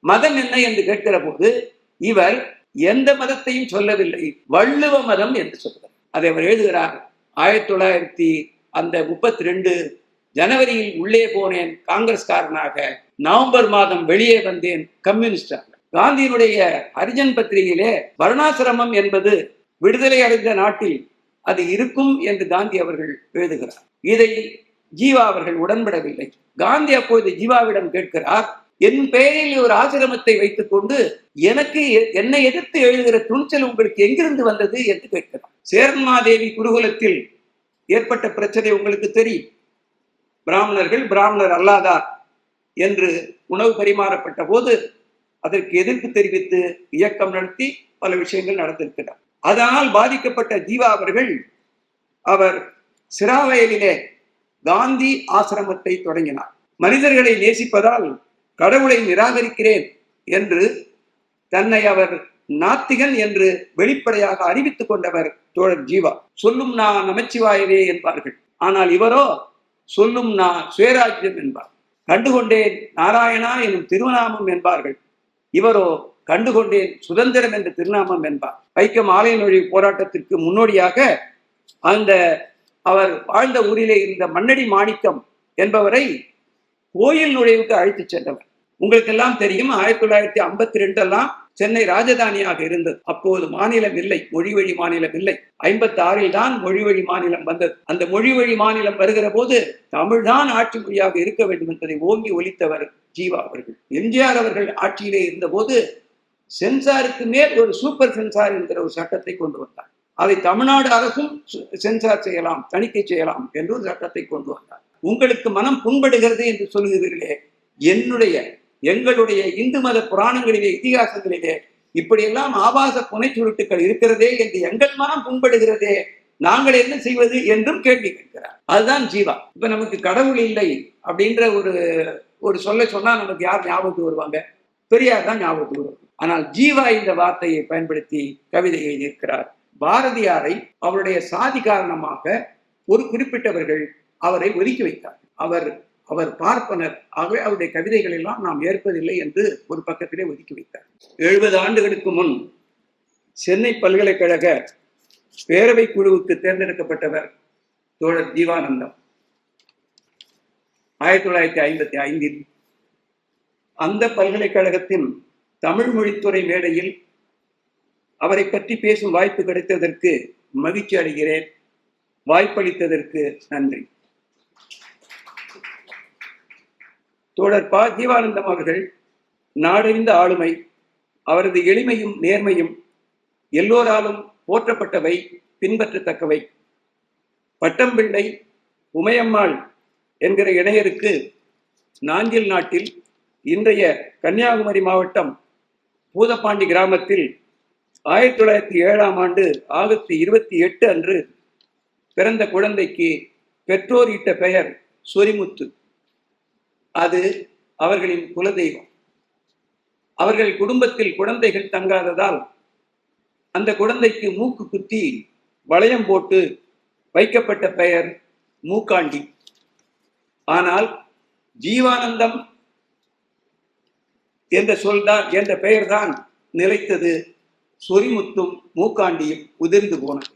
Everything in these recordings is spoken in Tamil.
மதம் என்ன என்று கேட்கிற போது இவர் எந்த மதத்தையும் சொல்லவில்லை, வள்ளுவ மதம் என்று சொல்கிறார். அதை அவர் எழுதுகிறார். 1932 ஜனவரியில் உள்ளே போனேன் காங்கிரஸ்காரனாக, நவம்பர் மாதம் வெளியே வந்தேன் கம்யூனிஸ்டாக. காந்தியினுடைய ஹரிஜன் பத்திரிகையிலே வர்ணாசிரமம் என்பது விடுதலை அடைந்த நாட்டில் அது இருக்கும் என்று காந்தி அவர்கள் எழுதுகிறார். இதை ஜீவா அவர்கள் உடன்படவில்லை. காந்தி அப்போது ஜீவாவிடம் கேட்கிறார், என் பெயரில் ஒரு ஆசிரமத்தை வைத்துக் கொண்டு எனக்கு என்னை எதிர்த்து எழுதுகிற துணிச்சல் உங்களுக்கு எங்கிருந்து வந்தது என்று கேட்கிறார். சேரன்மாதேவி குருகுலத்தில் ஏற்பட்ட பிரச்சனை உங்களுக்கு தெரியும். பிராமணர்கள் பிராமணர் அல்லாதார் என்று உணவு பரிமாறப்பட்ட போது அதற்கு எதிர்ப்பு தெரிவித்து இயக்கம் நடத்தி பல விஷயங்கள் நடந்திருக்கிறார். அதனால் பாதிக்கப்பட்ட ஜீவா அவர்கள் அவர் சிராவயலிலே காந்தி ஆசிரமத்தை தொடங்கினார். மனிதர்களை நேசிப்பதால் கடவுளை நிராகரிக்கிறேன் என்று தன்னை அவர் நாத்திகன் என்று வெளிப்படையாக அறிவித்துக் கொண்டவர் தோழர் ஜீவா. சொல்லும் நான் நமச்சிவாயவே என்பார்கள், ஆனால் இவரோ சொல்லும் நான் சுயராஜ்யம் என்பார். கண்டுகொண்டேன் நாராயணா எனும் திருநாமம் என்பார்கள், இவரோ கண்டுகொண்டேன் சுதந்திரம் என்ற திருநாமம் என்பார். வைக்கம் ஆலய நுழைவு போராட்டத்திற்கு முன்னோடியாக அந்த அவர் வாழ்ந்த ஊரிலே இருந்த மன்னடி மாணிக்கம் என்பவரை கோயில் நுழைவுக்கு அழைத்து சென்றவர். உங்களுக்கு எல்லாம் தெரியும், 1952 எல்லாம் சென்னை ராஜதானியாக இருந்தது. அப்போது மாநிலம் இல்லை, மொழி வழி மாநிலம் இல்லை. 56 தான் மொழி வழி மாநிலம் வந்தது. அந்த மொழி வழி மாநிலம் வருகிற போது தமிழ்தான் ஆட்சி மொழியாக இருக்க வேண்டும் என்பதை ஓங்கி ஒலித்தவர் ஜீவா அவர்கள். எம்ஜிஆர் அவர்கள் ஆட்சியிலே இருந்த போது சென்சாருக்கு மேல் ஒரு சூப்பர் சென்சார் என்கிற ஒரு சட்டத்தை கொண்டு வந்தார். அதை தமிழ்நாடு அரசும் சென்சார் செய்யலாம், தணிக்கை செய்யலாம் என்று ஒரு சட்டத்தை கொண்டு வந்தார். உங்களுக்கு மனம் புண்படுகிறது என்று சொல்லுகிறீர்களே, எங்களுடைய இந்து மத புராணங்களிலே இதிகாசங்களிலே இப்படியெல்லாம் ஆபாச புனை சுருட்டுக்கள் இருக்கிறதே என்று எங்கள் மனம் புண்படுகிறதே, நாங்கள் என்ன செய்வது என்றும் கேள்வி கேட்கிறார். அதுதான் ஜீவா. இப்ப நமக்கு கடவுள் இல்லை அப்படின்ற ஒரு சொல்ல சொன்னா நமக்கு யார் ஞாபகத்துக்கு வருவாங்க? பெரியார் தான் ஞாபகத்துக்கு வருவாங்க. ஆனால் ஜீவா இந்த வார்த்தையை பயன்படுத்தி கவிதை எழுதியிருக்கிறார். பாரதியாரை அவருடைய சாதி காரணமாக ஒரு குறிப்பிட்டவர்கள் அவரை ஒதுக்கி வைத்தார். அவர் பார்ப்பனர், ஆகவே அவருடைய கவிதைகள் எல்லாம் நாம் ஏற்பதில்லை என்று ஒரு பக்கத்திலே ஒதுக்கி வைத்தார். 70 ஆண்டுகளுக்கு முன் சென்னை பல்கலைக்கழக பேரவை குழுவுக்கு தேர்ந்தெடுக்கப்பட்டவர் தோழர் ஜீவானந்தம். 1955 அந்த பல்கலைக்கழகத்தின் தமிழ் மொழித்துறை மேடையில் அவரை பற்றி பேசும் வாய்ப்பு கிடைத்ததற்கு மகிழ்ச்சி அடைகிறேன். வாய்ப்பளித்ததற்கு நன்றி. தோழர் ப. ஜீவானந்தம் அவர்கள் நாடறிந்த ஆளுமை, அவரது எளிமையும் நேர்மையும் எல்லோராலும் போற்றப்பட்டவை, பின்பற்றத்தக்கவை. பட்டம்பிள்ளை உமையம்மாள் என்கிற இணையருக்கு நாஞ்சில் நாட்டில் இன்றைய கன்னியாகுமரி மாவட்டம் பூதப்பாண்டி கிராமத்தில் 1907 ஆண்டு ஆகஸ்ட் 28 அன்று பிறந்த குழந்தைக்கு பெற்றோர் இட்ட பெயர் சொரிமுத்து. அது அவர்களின் குலதெய்வம். அவர்கள் குடும்பத்தில் குழந்தைகள் தங்காததால் அந்த குழந்தைக்கு மூக்கு குத்தி வளையம் போட்டு வைக்கப்பட்ட பெயர் மூக்காண்டி. ஆனால் ஜீவானந்தம் என்ற பெயர்தான் நிலைத்தது. சொரிமுத்தும் மூக்காண்டியும் உதிர்ந்து போனது.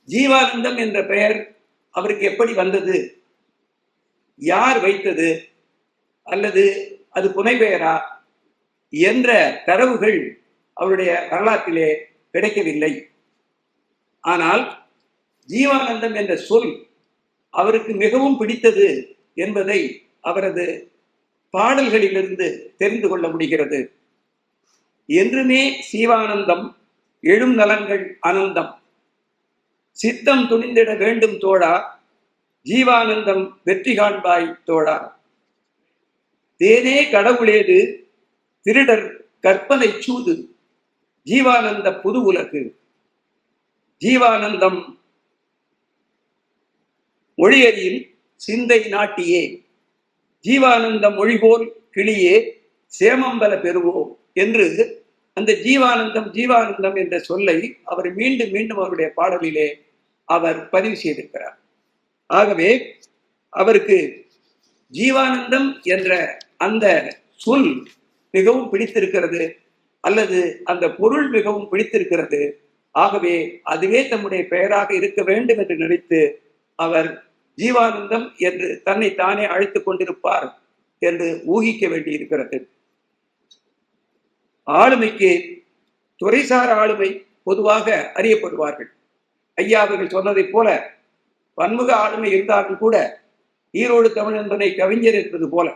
ஜீவானந்தம் என்ற பெயர் அவருக்கு எப்படி வந்தது, யார் வைத்தது, அல்லது அது புனைப்பெயரா என்ற தரவுகள் அவருடைய வரலாற்றிலே கிடைக்கவில்லை. ஆனால் ஜீவானந்தம் என்ற சொல் அவருக்கு மிகவும் பிடித்தது என்பதை அவரது பாடல்களிலிருந்து தெரிந்து கொள்ள முடிகிறது. என்றுமே சீவானந்தம் எழும் நலன்கள் அனந்தம், சித்தம் துணிந்திட வேண்டும் தோழா, ஜீவானந்தம் வெற்றி காண்பாய் தோழா. தேனே கடவுளேது திருடர் கற்பனை சூது, ஜீவானந்த புது உலகு. ஜீவானந்தம் மொழியறியில் சிந்தை நாட்டியே, ஜீவானந்தம் மொழிபோல் கிளியே சேமம்பல பெறுவோம் என்று அந்த ஜீவானந்தம் என்ற சொல்லை அவர் மீண்டும் மீண்டும் அவருடைய பாடலிலே அவர் பதிவு செய்திருக்கிறார். ஆகவே அவருக்கு ஜீவானந்தம் என்ற அந்த சொல் மிகவும் பிடித்திருக்கிறது அல்லது அந்த பொருள் மிகவும் பிடித்திருக்கிறது. ஆகவே அதுவே தம்முடைய பெயராக இருக்க வேண்டும் என்று நினைத்து அவர் ஜீவானந்தம் என்று தன்னை தானே அழைத்துக் கொண்டிருப்பார் என்று ஊகிக்க வேண்டியிருக்கிறது. ஆளுமைக்கு துறைசார் ஆளுமை பொதுவாக அறியப்படுவார்கள். ஐயா அவர்கள் சொன்னதை போல பன்முக ஆளுமை இருந்தாலும் கூட ஈரோடு தமிழ் என்பதை கவிஞர் என்பது போல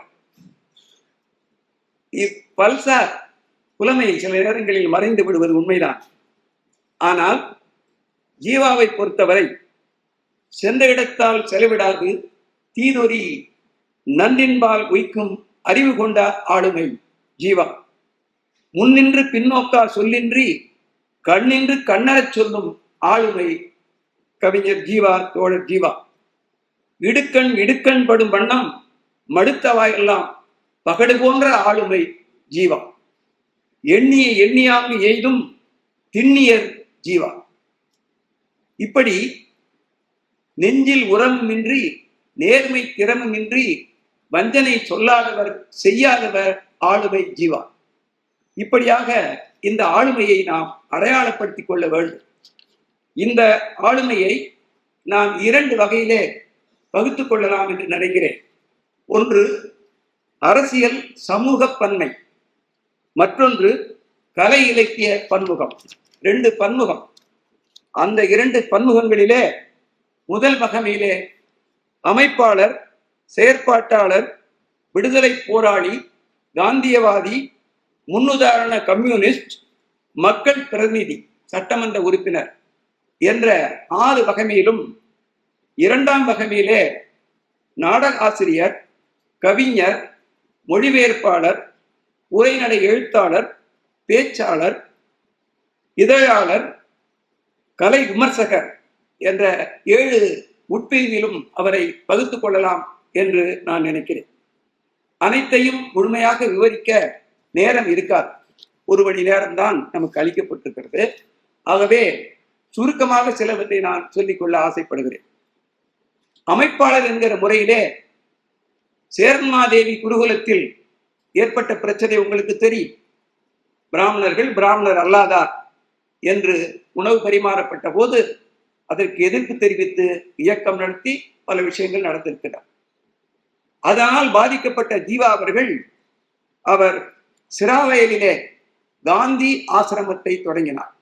பல்சார் புலமை சில நேரங்களில் மறைந்து விடுவது உண்மைதான். ஆனால் ஜீவாவை பொறுத்தவரை சென்ற இடத்தால் செலவிடாது தீதொரி நன்றின்பால் உய்க்கும் அறிவு கொண்ட ஆளுமை ஜீவா. முன்னின்று பின்னோக்கா சொல்லின்றி கண்ணின்று கண்ணறச் சொல்லும் ஆளுமை கவிஞர் ஜீவா, தோழர் ஜீவா. இடுக்கண் இடுக்கண் படும் வண்ணம் மடுத்தவாயெல்லாம் பகடு போன்ற ஆளுமை ஜீவா. எண்ணிய எண்ணியாங்கு எய்தும் திண்ணியர் ஜீவா. இப்படி நெஞ்சில் உரமுமின்றி நேர்மை திறமுமின்றி வஞ்சனை சொல்லாதவர் செய்யாதவர் ஆளுமை ஜீவா. இப்படியாக இந்த ஆளுமையை நாம் அடையாளப்படுத்திக் கொள்ள வேண்டும். இந்த ஆளுமையை நாம் இரண்டு வகையிலே வகுத்துக் கொள்ளலாம் என்று நினைக்கிறேன். ஒன்று அரசியல் சமூக பன்மை, மற்றொன்று கலை இலக்கிய பன்முகம். ரெண்டு பன்முகம். அந்த இரண்டு பன்முகங்களிலே முதல் வகையிலே அமைப்பாளர், செயற்பாட்டாளர், விடுதலை போராளி, காந்தியவாதி, முன்னுதாரண கம்யூனிஸ்ட், மக்கள் பிரதிநிதி, சட்டமன்ற உறுப்பினர் என்ற 6 வகைமையிலும் இரண்டாம் வகைமையிலே நாடக ஆசிரியர், கவிஞர், மொழிபெயர்ப்பாளர், உரைநடை எழுத்தாளர், பேச்சாளர், இதழாளர், கலை விமர்சகர் என்ற 7 உட்பிரிவிலும் அவரை பகுத்துக் கொள்ளலாம் என்று நான் நினைக்கிறேன். அனைத்தையும் முழுமையாக விவரிக்க நேரம் இருக்காது. 1 மணி நேரம்தான் நமக்கு அளிக்கப்பட்டிருக்கிறது. ஆகவே சுருக்கமாக சிலவற்றை நான் சொல்லிக்கொள்ள ஆசைப்படுகிறேன். அமைப்பாளர் என்கிற முறையிலே சேர்மாதேவி குருகுலத்தில் ஏற்பட்ட பிரச்சனை உங்களுக்கு தெரியும். பிராமணர்கள் பிராமணர் அல்லாதார் என்று உணவு பரிமாறப்பட்ட போது அதற்கு எதிர்ப்பு தெரிவித்து இயக்கம் நடத்தி பல விஷயங்கள் நடந்திருக்கிறார். அதனால் பாதிக்கப்பட்ட ஜீவா அவர்கள் அவர் சிராவயலிலே காந்தி ஆசிரமத்தை தொடங்கினார்.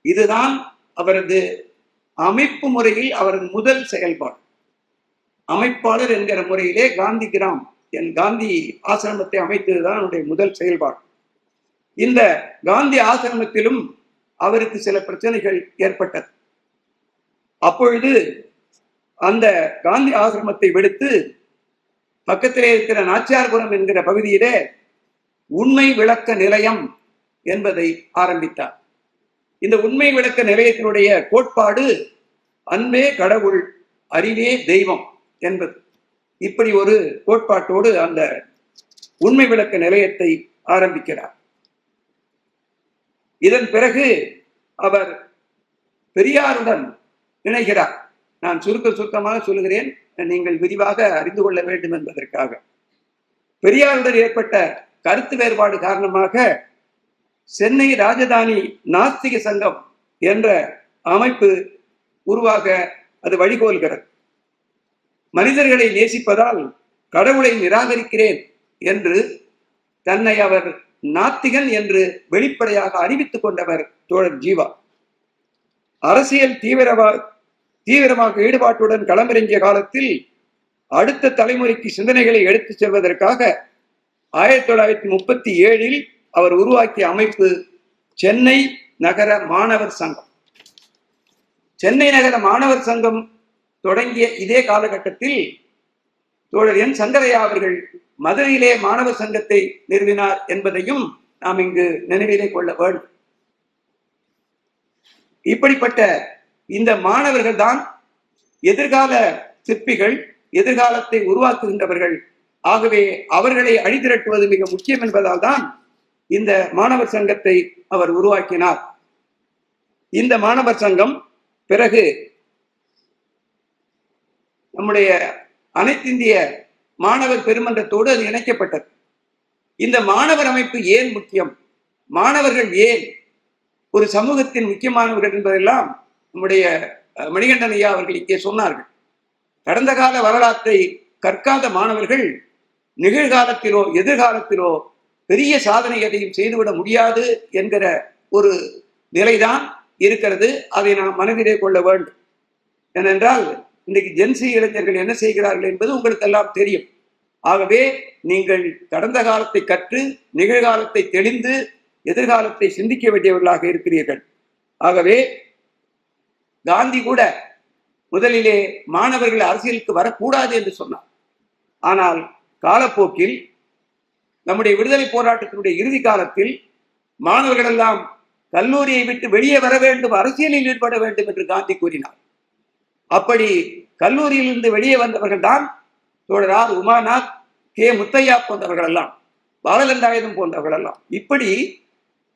இதுதான் அவரது அமைப்பு முறையில் அவரது முதல் செயல்பாடு. அமைப்பாளர் என்கிற முறையிலே காந்தி கிராம் காந்தி ஆசிரமத்தை அமைத்ததுதான் அவருடைய முதல் செயல்பாடு. இந்த காந்தி ஆசிரமத்திலும் அவருக்கு சில பிரச்சனைகள் ஏற்பட்டது. அப்பொழுது அந்த காந்தி ஆசிரமத்தை விடுத்து பக்கத்திலே இருக்கிற நாச்சியார்புரம் என்கிற பகுதியிலே உண்மை விளக்க நிலையம் என்பதை ஆரம்பித்தார். இந்த உண்மை விளக்க நிலையத்தினுடைய கோட்பாடு அன்பே கடவுள், அறிவே தெய்வம் என்பது. இப்படி ஒரு கோட்பாட்டோடு அந்த உண்மை விளக்க நிலையத்தை ஆரம்பிக்கிறார். இதன் பிறகு அவர் பெரியாருடன் இணைகிறார். நான் சுருக்கமாக சொல்லுகிறேன், நீங்கள் விரிவாக அறிந்து கொள்ள வேண்டும் என்பதற்காக. பெரியாருடன் ஏற்பட்ட கருத்து வேறுபாடு காரணமாக சென்னை ராஜதானி நாஸ்திக சங்கம் என்ற அமைப்பு உருவாக அது வழிகோல்கிறது. மனிதர்களை நேசிப்பதால் கடவுளை நிராகரிக்கிறேன் என்று தன்னை அவர் நாத்திகன் என்று வெளிப்படையாக அறிவித்துக் கொண்டவர் தோழர் ஜீவா. அரசியல் தீவிரமாக ஈடுபாட்டுடன் களமிறங்கிய காலத்தில் அடுத்த தலைமுறைக்கு சிந்தனைகளை எடுத்துச் செல்வதற்காக 1937 அவர் உருவாக்கிய அமைப்பு சென்னை நகர மாணவர் சங்கம். சென்னை நகர மாணவர் சங்கம் தொடங்கிய இதே காலகட்டத்தில் தோழர் என் சங்கரையா அவர்கள் மதுரையிலே மாணவர் சங்கத்தை நிறுவினார் என்பதையும் நாம் இங்கு நினைவிலே கொள்ள வேண்டும். இப்படிப்பட்ட இந்த மாணவர்கள் தான் எதிர்கால சிற்பிகள், எதிர்காலத்தை உருவாக்குகின்றவர்கள். ஆகவே அவர்களை அணிதிரட்டுவது மிக முக்கியம் என்பதால் தான் இந்த மாணவர் சங்கத்தை அவர் உருவாக்கினார். இந்த மாணவர் சங்கம் பிறகு நம்முடைய அனைத்திந்திய மாணவர் பெருமன்றத்தோடு அது இணைக்கப்பட்டது. இந்த மாணவர் அமைப்பு ஏன் முக்கியம், மாணவர்கள் ஏன் ஒரு சமூகத்தின் முக்கியமானவர்கள் என்பதெல்லாம் நம்முடைய மணிகண்டன் ஐயா அவர்கள் இங்கே சொன்னார்கள். கடந்த கால வரலாற்றை கற்காத மாணவர்கள் நிகழ்காலத்திலோ எதிர்காலத்திலோ பெரிய சாதனை எதையும் செய்துவிட முடியாது என்கிற ஒரு நிலைதான் இருக்கிறது. அதை நாம் மனதிலே கொள்ள வேண்டும். ஏனென்றால் இன்றைக்கு ஜென்சி இளைஞர்கள் என்ன செய்கிறார்கள் என்பது உங்களுக்கு எல்லாம் தெரியும். ஆகவே நீங்கள் கடந்த காலத்தை கற்று நிகழ்காலத்தை தெளிந்து எதிர்காலத்தை சிந்திக்க வேண்டியவர்களாக இருக்கிறீர்கள். ஆகவே காந்தி கூட முதலிலே மாணவர்கள் அரசியலுக்கு வரக்கூடாது என்று சொன்னார். ஆனால் காலப்போக்கில் நம்முடைய விடுதலை போராட்டத்தினுடைய இறுதி காலத்தில் மாணவர்கள் எல்லாம் கல்லூரியை விட்டு வெளியே வர வேண்டும், அரசியலில் ஈடுபட வேண்டும் என்று காந்தி கூறினார். அப்படி கல்லூரியிலிருந்து வெளியே வந்தவர்கள் தான் தோழர் ஆர் உமாநாத், கே முத்தையா போன்றவர்கள் எல்லாம், பாலகண்டாயுதம் போன்றவர்கள் எல்லாம். இப்படி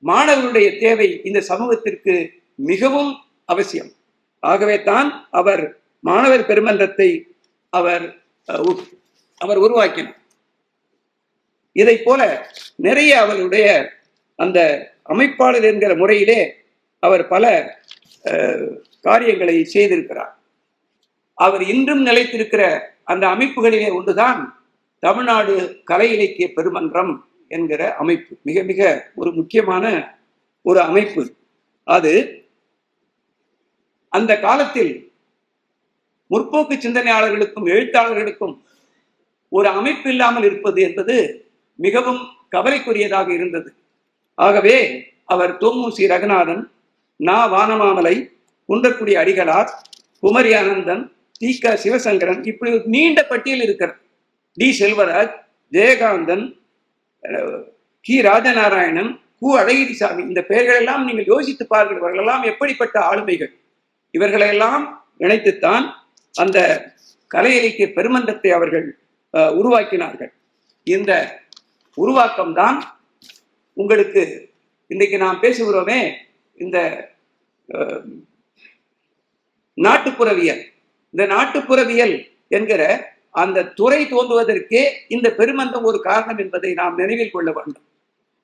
மாணவர்களுடைய தேவை இந்த சமூகத்திற்கு மிகவும் அவசியம். ஆகவே தான் அவர் மாணவர் பெருமன்றத்தை அவர் உருவாக்கினார். இதை போல நிறைய அவருடைய அந்த அமைப்பாளர் என்கிற முறையிலே அவர் பல காரியங்களை செய்திருக்கிறார். அவர் இன்றும் நிலைத்திருக்கிற அந்த அமைப்புகளிலே ஒன்றுதான் தமிழ்நாடு கலை இலக்கிய பெருமன்றம் என்கிற அமைப்பு. மிக மிக ஒரு முக்கியமான ஒரு அமைப்பு. அது அந்த காலத்தில் முற்போக்கு சிந்தனையாளர்களுக்கும் எழுத்தாளர்களுக்கும் ஒரு அமைப்பு இல்லாமல் இருப்பது என்பது மிகவும் கவலைக்குரியதாக இருந்தது. ஆகவே அவர் தோமுசி ரகுநாதன், நா வானமாமலை, குன்றக்குடி அடிகளார், குமரி அனந்தன், தி க சிவசங்கரன், இப்படி ஒரு நீண்ட பட்டியல் இருக்கிறது. டி செல்வராஜ், ஜெயகாந்தன், கி ராஜநாராயணன், கு அழகிரிசாமி, இந்த பெயர்கள் எல்லாம் நீங்கள் யோசித்து பாருங்கள். இவர்களெல்லாம் எப்படிப்பட்ட ஆளுமைகள். இவர்களெல்லாம் இணைத்துத்தான் அந்த கலை இலக்கிய பெருமன்றத்தை அவர்கள் உருவாக்கினார்கள். இந்த உருவாக்கம்தான் உங்களுக்கு இன்றைக்கு நாம் பேசுகிறோமே, இந்த நாட்டுப்புறவியல். இந்த நாட்டுப்புறவியல் என்கிற அந்த துறை தோன்றுவதற்கே இந்த பெருமந்தம் ஒரு காரணம் என்பதை நாம் நினைவில் கொள்ள வேண்டும்.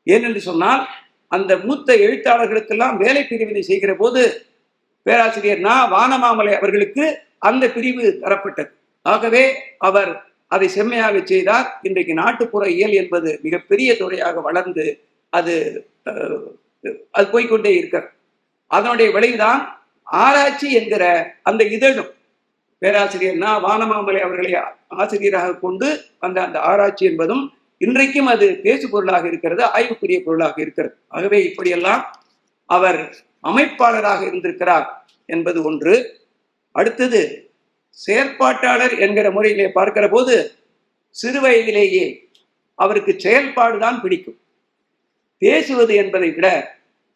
ஏனென்று சொன்னால், அந்த மூத்த எழுத்தாளர்களுக்கெல்லாம் வேலை பிரிவினை செய்கிற போது பேராசிரியர் நா வானமாமலை அவர்களுக்கு அந்த பிரிவு தரப்பட்டது. ஆகவே அவர் அதை செம்மையாக செய்தார். இன்றைக்கு நாட்டுப்புற இயல் என்பது மிகப்பெரிய துறையாக வளர்ந்து அது போய்கொண்டே இருக்கிறது. அதனுடைய விளைவுதான் ஆராய்ச்சி என்கிற அந்த இதழும். பேராசிரியர் நா வானமாமலை அவர்களை ஆசிரியராக கொண்டு வந்த அந்த ஆராய்ச்சி என்பதும் இன்றைக்கும் அது பேசு பொருளாக இருக்கிறது, ஆய்வுக்குரிய பொருளாக இருக்கிறது. ஆகவே இப்படியெல்லாம் அவர் அமைப்பாளராக இருந்திருக்கிறார் என்பது ஒன்று. அடுத்தது, செயற்பாட்டாளர் என்கிற முறையிலே பார்க்கிற போது சிறு வயதிலேயே அவருக்கு செயல்பாடுதான் பிடிக்கும். பேசுவது என்பதை விட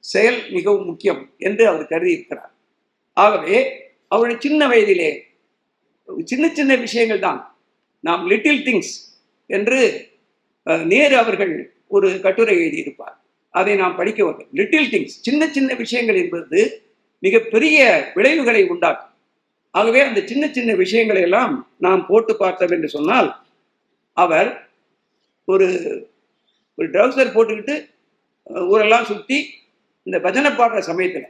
செயல் மிகவும் முக்கியம் என்று அவர் கருதி இருக்கிறார். ஆகவே அவருடைய சின்ன வயதிலே சின்ன சின்ன விஷயங்கள் தான், நாம் லிட்டில் திங்ஸ் என்று நேரு அவர்கள் ஒரு கட்டுரை எழுதியிருப்பார். அதை நாம் படிக்க வேண்டும். லிட்டில் திங்ஸ், சின்ன சின்ன விஷயங்கள் என்பது மிகப்பெரிய விளைவுகளை உண்டாக்கும். ஆகவே அந்த சின்ன சின்ன விஷயங்களை எல்லாம் நாம் போட்டு பார்த்தோம் என்று சொன்னால், அவர் ஒரு ட்ரௌசர் போட்டுக்கிட்டு ஊரெல்லாம் சுற்றி இந்த பஜனை பாடுற சமயத்தில்,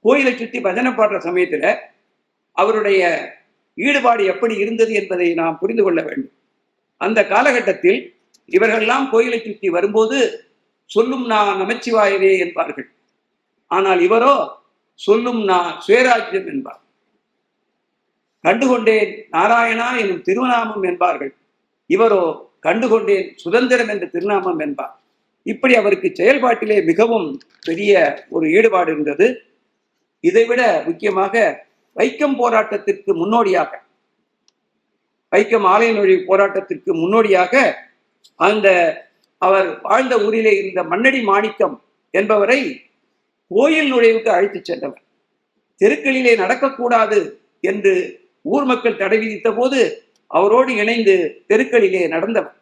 கோயிலை சுற்றி பஜனை பாடுற சமயத்தில் அவருடைய ஈடுபாடு எப்படி இருந்தது என்பதை நாம் புரிந்து கொள்ள வேண்டும். அந்த காலகட்டத்தில் இவர்களெல்லாம் கோயிலை சுற்றி வரும்போது சொல்லும் நான் நமச்சிவாயவே என்பார்கள். ஆனால் இவரோ சொல்லும் நான் சுயராஜ்யம் என்பார். கண்டுகொண்டேன் நாராயணா எனும் திருநாமம் என்பார்கள். இவரோ கண்டுகொண்டேன் சுதந்திரம் என்ற திருநாமம் என்பார். இப்படி அவருக்கு செயல்பாட்டிலே மிகவும் பெரிய ஒரு ஈடுபாடு இருந்தது. இதைவிட முக்கியமாக வைக்கம் போராட்டத்திற்கு முன்னோடியாக, வைக்கம் ஆலய நுழைவு போராட்டத்திற்கு முன்னோடியாக அந்த அவர் வாழ்ந்த ஊரிலே இருந்த மன்னடி மாணிக்கம் என்பவரை கோயில் நுழைவுக்கு அழைத்து சென்றவர். தெருக்களிலே நடக்கக்கூடாது என்று ஊர் மக்கள் தடை விதித்த போது அவரோடு இணைந்து தெருக்களிலே நடந்தவர்.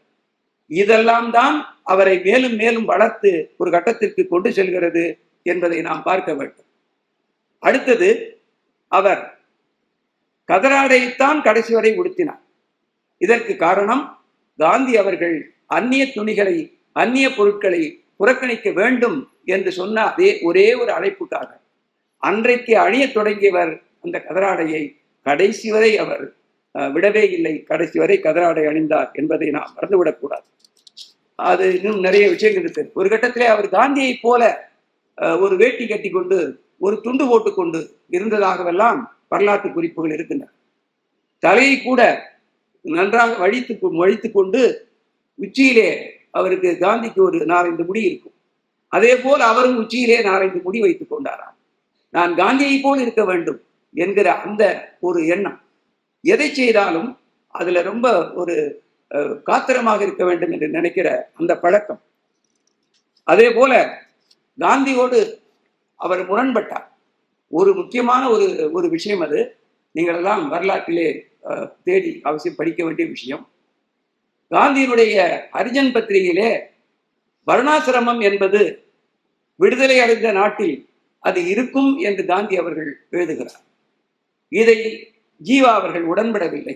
இதெல்லாம் தான் அவரை மேலும் மேலும் வளர்த்து ஒரு கட்டத்திற்கு கொண்டு செல்கிறது என்பதை நாம் பார்க்க வேண்டும். அடுத்தது, அவர் கதராடையைத்தான் கடைசி வரை உடுத்தினார். இதற்கு காரணம், காந்தி அவர்கள் அந்நிய துணிகளை, அந்நிய பொருட்களை புறக்கணிக்க வேண்டும் என்று சொன்ன அதே ஒரே ஒரு அழைப்புக்காக அன்றைக்கு அணியத் தொடங்கியவர் அந்த கதராடையை கடைசி வரை அவர் விடவே இல்லை. கடைசி வரை கதராடை அணிந்தார் என்பதை நாம் மறந்துவிடக்கூடாது. அது இன்னும் நிறைய விஷயங்கள் இருக்கு. ஒரு கட்டத்திலே அவர் காந்தியை போல ஒரு வேட்டி கட்டி கொண்டு ஒரு துண்டு போட்டுக்கொண்டு இருந்ததாகவெல்லாம் வரலாற்று குறிப்புகள் இருக்கின்றன. தலையை கூட நன்றாக வழித்து கொண்டு உச்சியிலே அவருக்கு காந்திக்கு ஒரு 4-5 முடி இருக்கும். அதே போல் அவரும் உச்சியிலே 4-5 முடி வைத்துக் கொண்டாராம். நான் காந்தியை போல் இருக்க வேண்டும் என்கிற அந்த ஒரு எண்ணம். எதை செய்தாலும் அதுல ரொம்ப ஒரு காத்திரமாக இருக்க வேண்டும் என்று நினைக்கிற அந்த பழக்கம். அதே போல காந்தியோடு அவர் முரண்பட்டார். ஒரு முக்கியமான ஒரு விஷயம், அது நீங்கள் எல்லாம் வரலாற்றிலே தேடி அவசியம் படிக்க வேண்டிய விஷயம். காந்தியினுடைய ஹரிஜன் பத்திரிகையிலே வர்ணாசிரமம் என்பது விடுதலை அடைந்த நாட்டில் அது இருக்கும் என்று காந்தி அவர்கள் எழுதுகிறார். இதை ஜீவா அவர்கள் உடன்படவில்லை.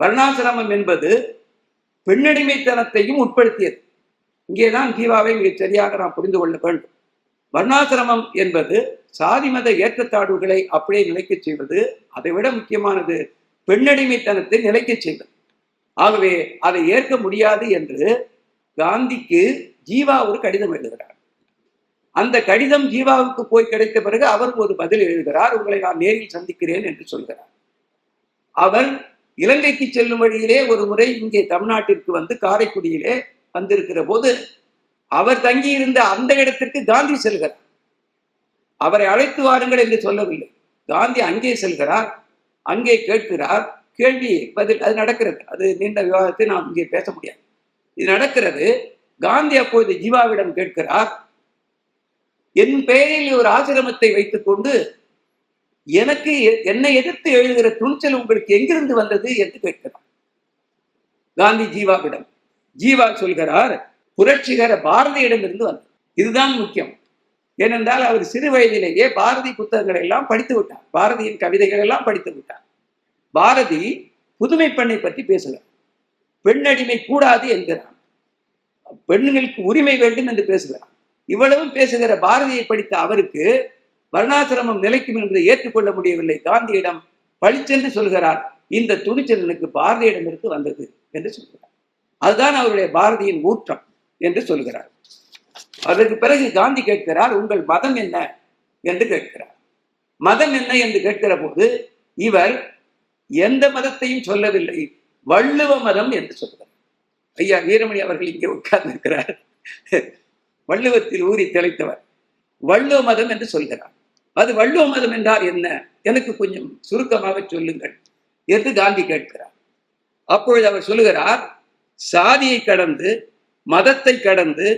வர்ணாசிரமம் என்பது பெண்ணடிமைத்தனத்தையும் உட்படுத்தியது. இங்கேதான் ஜீவாவை மிகச் சரியாக நாம் புரிந்து கொள்ள வேண்டும். வர்ணாசிரமம் என்பது சாதி மத ஏற்றத்தாழ்வுகளை அப்படியே நிலைக்கச் செய்வது. அதை விட முக்கியமானது பெண்ணடிமைத்தனத்தை நிலைக்கச் செய்வது. ஆகவே அதை ஏற்க முடியாது என்று காந்திக்கு ஜீவா ஒரு கடிதம் எழுதுகிறார். அந்த கடிதம் ஜீவாவுக்கு போய் கிடைத்த பிறகு அவர் ஒரு பதில் எழுதுகிறார். உங்களை நான் நேரில் சந்திக்கிறேன் என்று சொல்கிறார். அவர் இலங்கைக்கு செல்லும் வழியிலே ஒரு முறை இங்கே தமிழ்நாட்டிற்கு வந்து காரைக்குடியிலே வந்திருக்கிற போது அவர் தங்கியிருந்த அந்த இடத்திற்கு காந்தி செல்கிறார். அவரை அழைத்து வாருங்கள் என்று சொல்லவில்லை. காந்தி அங்கே செல்கிறார், அங்கே கேட்கிறார். கேள்வி பதில் அது நடக்கிறது. அது நீண்ட விவாதத்தை நாம் இங்கே பேச முடியாது. இது நடக்கிறது. காந்தி அப்போது ஜீவாவிடம் கேட்கிறார், என் பெயரில் ஒரு ஆசிரமத்தை வைத்துக் கொண்டு எனக்கு என்னை எதிர்த்து எழுதுகிற துணிச்சல் உங்களுக்கு எங்கிருந்து வந்தது என்று கேட்கிறார் காந்தி ஜீவாவிடம். ஜீவா சொல்கிறார், புரட்சிகர பாரதியிடமிருந்து வந்தது. இதுதான் முக்கியம். ஏனென்றால் அவர் சிறு வயதிலேயே பாரதி புத்தகங்களை எல்லாம் படித்து விட்டார். பாரதியின் கவிதைகள் எல்லாம் படித்து விட்டார். பாரதி புதுமை பெண்ணை பற்றி பேசுகிறார். பெண் அடிமை கூடாது என்கிறார். பெண்களுக்கு உரிமை வேண்டும் என்று பேசுகிறார். இவ்வளவும் பேசுகிற பாரதியை படித்த அவருக்கு வர்ணாசிரமம் நிலைக்கும் என்பதை ஏற்றுக்கொள்ள முடியவில்லை. காந்தியிடம் பழிச்சென்று சொல்கிறார், இந்த துணிச்சல் எனக்கு பாரதியிடமிருந்து வந்தது என்று சொல்கிறார். அதுதான் அவருடைய பாரதியின் ஊற்றம் என்று சொல்கிறார். அதற்கு பிறகு காந்தி கேட்கிறார், உங்கள் மதம் என்ன என்று கேட்கிறார். மதம் என்ன என்று கேட்கிற போது இவர் எந்த மதத்தையும் சொல்லவில்லை, வள்ளுவ மதம் என்று சொல்கிறார். ஐயா வீரமணி அவர்கள் இங்கே உட்கார்ந்து இருக்கிறார். வள்ளுவத்தில் ஊறி திளைத்தவர். வள்ளுவ மதம் என்று சொல்கிறார். அது வள்ளுவ மதம் என்றால் என்ன, எனக்கு கொஞ்சம் சுருக்கமாக சொல்லுங்கள் என்று காந்தி கேட்கிறார். அப்பொழுது அவர் சொல்லுகிறார், சாதியை கடந்து, மதத்தை கடந்து,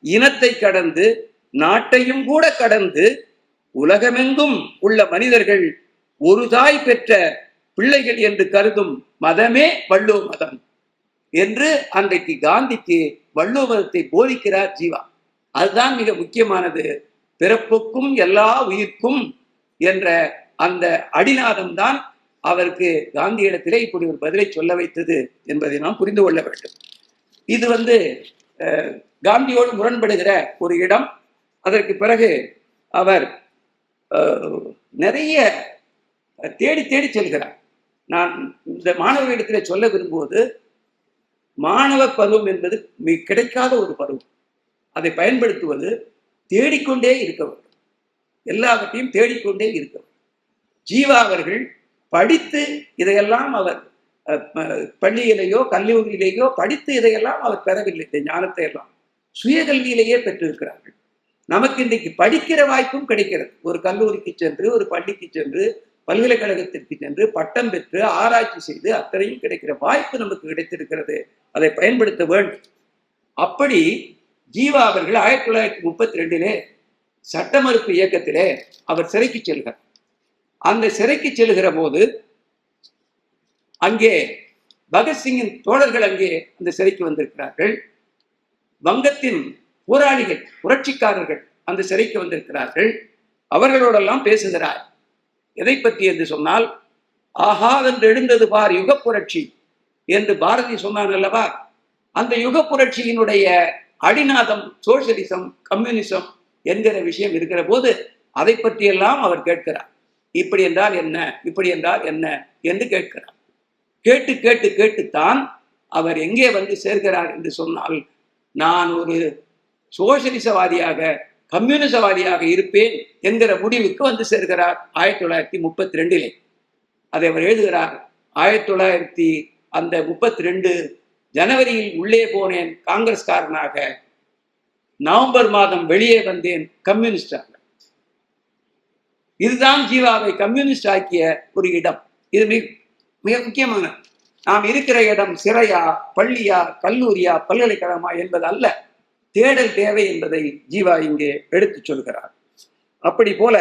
இனத்தை கடந்து, நாட்டையும் கூட கடந்து உலகமெங்கும் உள்ள மனிதர்கள் ஒரு தாய் பெற்ற பிள்ளைகள் என்று கருதும் மதமே வள்ளுவ மதம் என்று அன்றைக்கு காந்திக்கு வள்ளுவ மதத்தை போதிக்கிறார் ஜீவா. அதுதான் மிக முக்கியமானது. பிறப்புக்கும் எல்லா உயிர்க்கும் என்ற அந்த அடிநாதம் தான் அவருக்கு காந்தியிடத்திலே இப்படி ஒரு பதிலை சொல்ல வைத்தது என்பதை நாம் புரிந்து கொள்ள வேண்டும். இது காந்தியோடு முரண்படுகிற ஒரு இடம். அதற்கு பிறகு அவர் நிறைய தேடி தேடி செல்கிறார். நான் இந்த மாணவர்களிடத்தில் சொல்ல விரும்புவது, மாணவ பருவம் என்பது கிடைக்காத ஒரு பருவம். அதை பயன்படுத்துவது தேடிக்கொண்டே இருக்க வேண்டும். எல்லாவற்றையும் தேடிக்கொண்டே இருக்க வேண்டும். ஜீவா அவர்கள் படித்து இதையெல்லாம் அவர் பள்ளியிலேயோ கல்லூரியிலேயோ படித்து இதையெல்லாம் அவர் பெறவில்லை. இந்த ஞானத்தை எல்லாம் சுயகல்வியிலேயே பெற்றிருக்கிறார்கள். நமக்கு இன்றைக்கு படிக்கிற வாய்ப்பும் கிடைக்கிறது. ஒரு கல்லூரிக்கு சென்று, ஒரு பள்ளிக்கு சென்று, பல்கலைக்கழகத்திற்கு சென்று பட்டம் பெற்று ஆராய்ச்சி செய்து அத்தனையும் கிடைக்கிற வாய்ப்பு நமக்கு கிடைத்திருக்கிறது. அதை பயன்படுத்த வேண்டும். அப்படி ஜீவா அவர்கள் 1932 சட்ட மறுப்பு இயக்கத்திலே அவர் சிறைக்கு செல்கிறார். அந்த சிறைக்கு செல்கிற போது அங்கே பகத்சிங்கின் தோழர்கள் அங்கே அந்த சிறைக்கு வந்திருக்கிறார்கள். வங்கத்தின் போராளிகள், புரட்சிக்காரர்கள் அந்த சிறைக்கு வந்திருக்கிறார்கள். அவர்களோடெல்லாம் பேசுகிறார். எதை பற்றி என்று சொன்னால், ஆஹா என்று எழுந்தது பார் யுக புரட்சி என்று பாரதி சொன்னான் அல்லவா, அந்த யுக புரட்சியினுடைய அடிநாதம் சோசியலிசம், கம்யூனிசம் என்கிற விஷயம் இருக்கிற போது அதை பற்றியெல்லாம் அவர் கேட்கிறார். இப்படி என்றால் என்ன, இப்படி என்றால் என்ன என்று கேட்கிறார். கேட்டு கேட்டு கேட்டுத்தான் அவர் எங்கே வந்து சேர்க்கிறார் என்று சொன்னால், நான் ஒரு சோசியலிசவாதியாக, கம்யூனிசவாதியாக இருப்பேன் என்கிற முடிவுக்கு வந்து சேர்க்கிறார் 1932. அதை அவர் எழுதுகிறார். 1932 ஜனவரியில் உள்ளே போனேன் காங்கிரஸ்காரனாக, நவம்பர் மாதம் வெளியே வந்தேன் கம்யூனிஸ்டாக. இதுதான் ஜீவாவை கம்யூனிஸ்ட் ஆக்கிய ஒரு இடம். இது மிக முக்கியமான, நாம் இருக்கிற இடம் சிறையா, பள்ளியா, கல்லூரியா, பல்கலைக்கழகமா என்பது அல்ல, தேடல் தேவை என்பதை ஜீவா இங்கே எடுத்து சொல்கிறார். அப்படி போல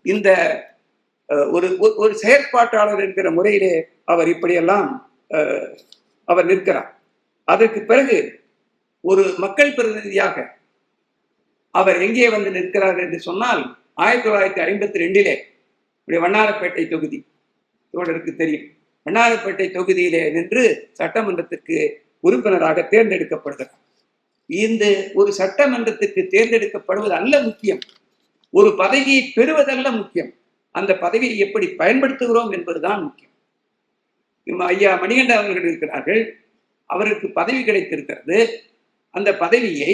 இந்த ஒரு செயற்பாட்டாளர் என்கிற முறையிலே அவர் இப்படியெல்லாம் அவர் நிற்கிறார். அதற்கு பிறகு ஒரு மக்கள் பிரதிநிதியாக அவர் எங்கே வந்து நிற்கிறார் என்று சொன்னால், 1952 வண்ணாரப்பேட்டை தொகுதி தோழருக்கு தெரியும். வண்ணாரப்பேட்டை தொகுதியிலே நின்று சட்டமன்றத்திற்கு உறுப்பினராக தேர்ந்தெடுக்கப்படுகிறார். இந்த ஒரு சட்டமன்றத்திற்கு தேர்ந்தெடுக்கப்படுவது அல்ல முக்கியம், ஒரு பதவியை பெறுவதல்ல முக்கியம், அந்த பதவியை எப்படி பயன்படுத்துகிறோம் என்பதுதான் முக்கியம். ஐயா மணிகண்டன் அவர்கள் இருக்கிறார்கள், அவருக்கு பதவி கிடைத்திருக்கிறது. அந்த பதவியை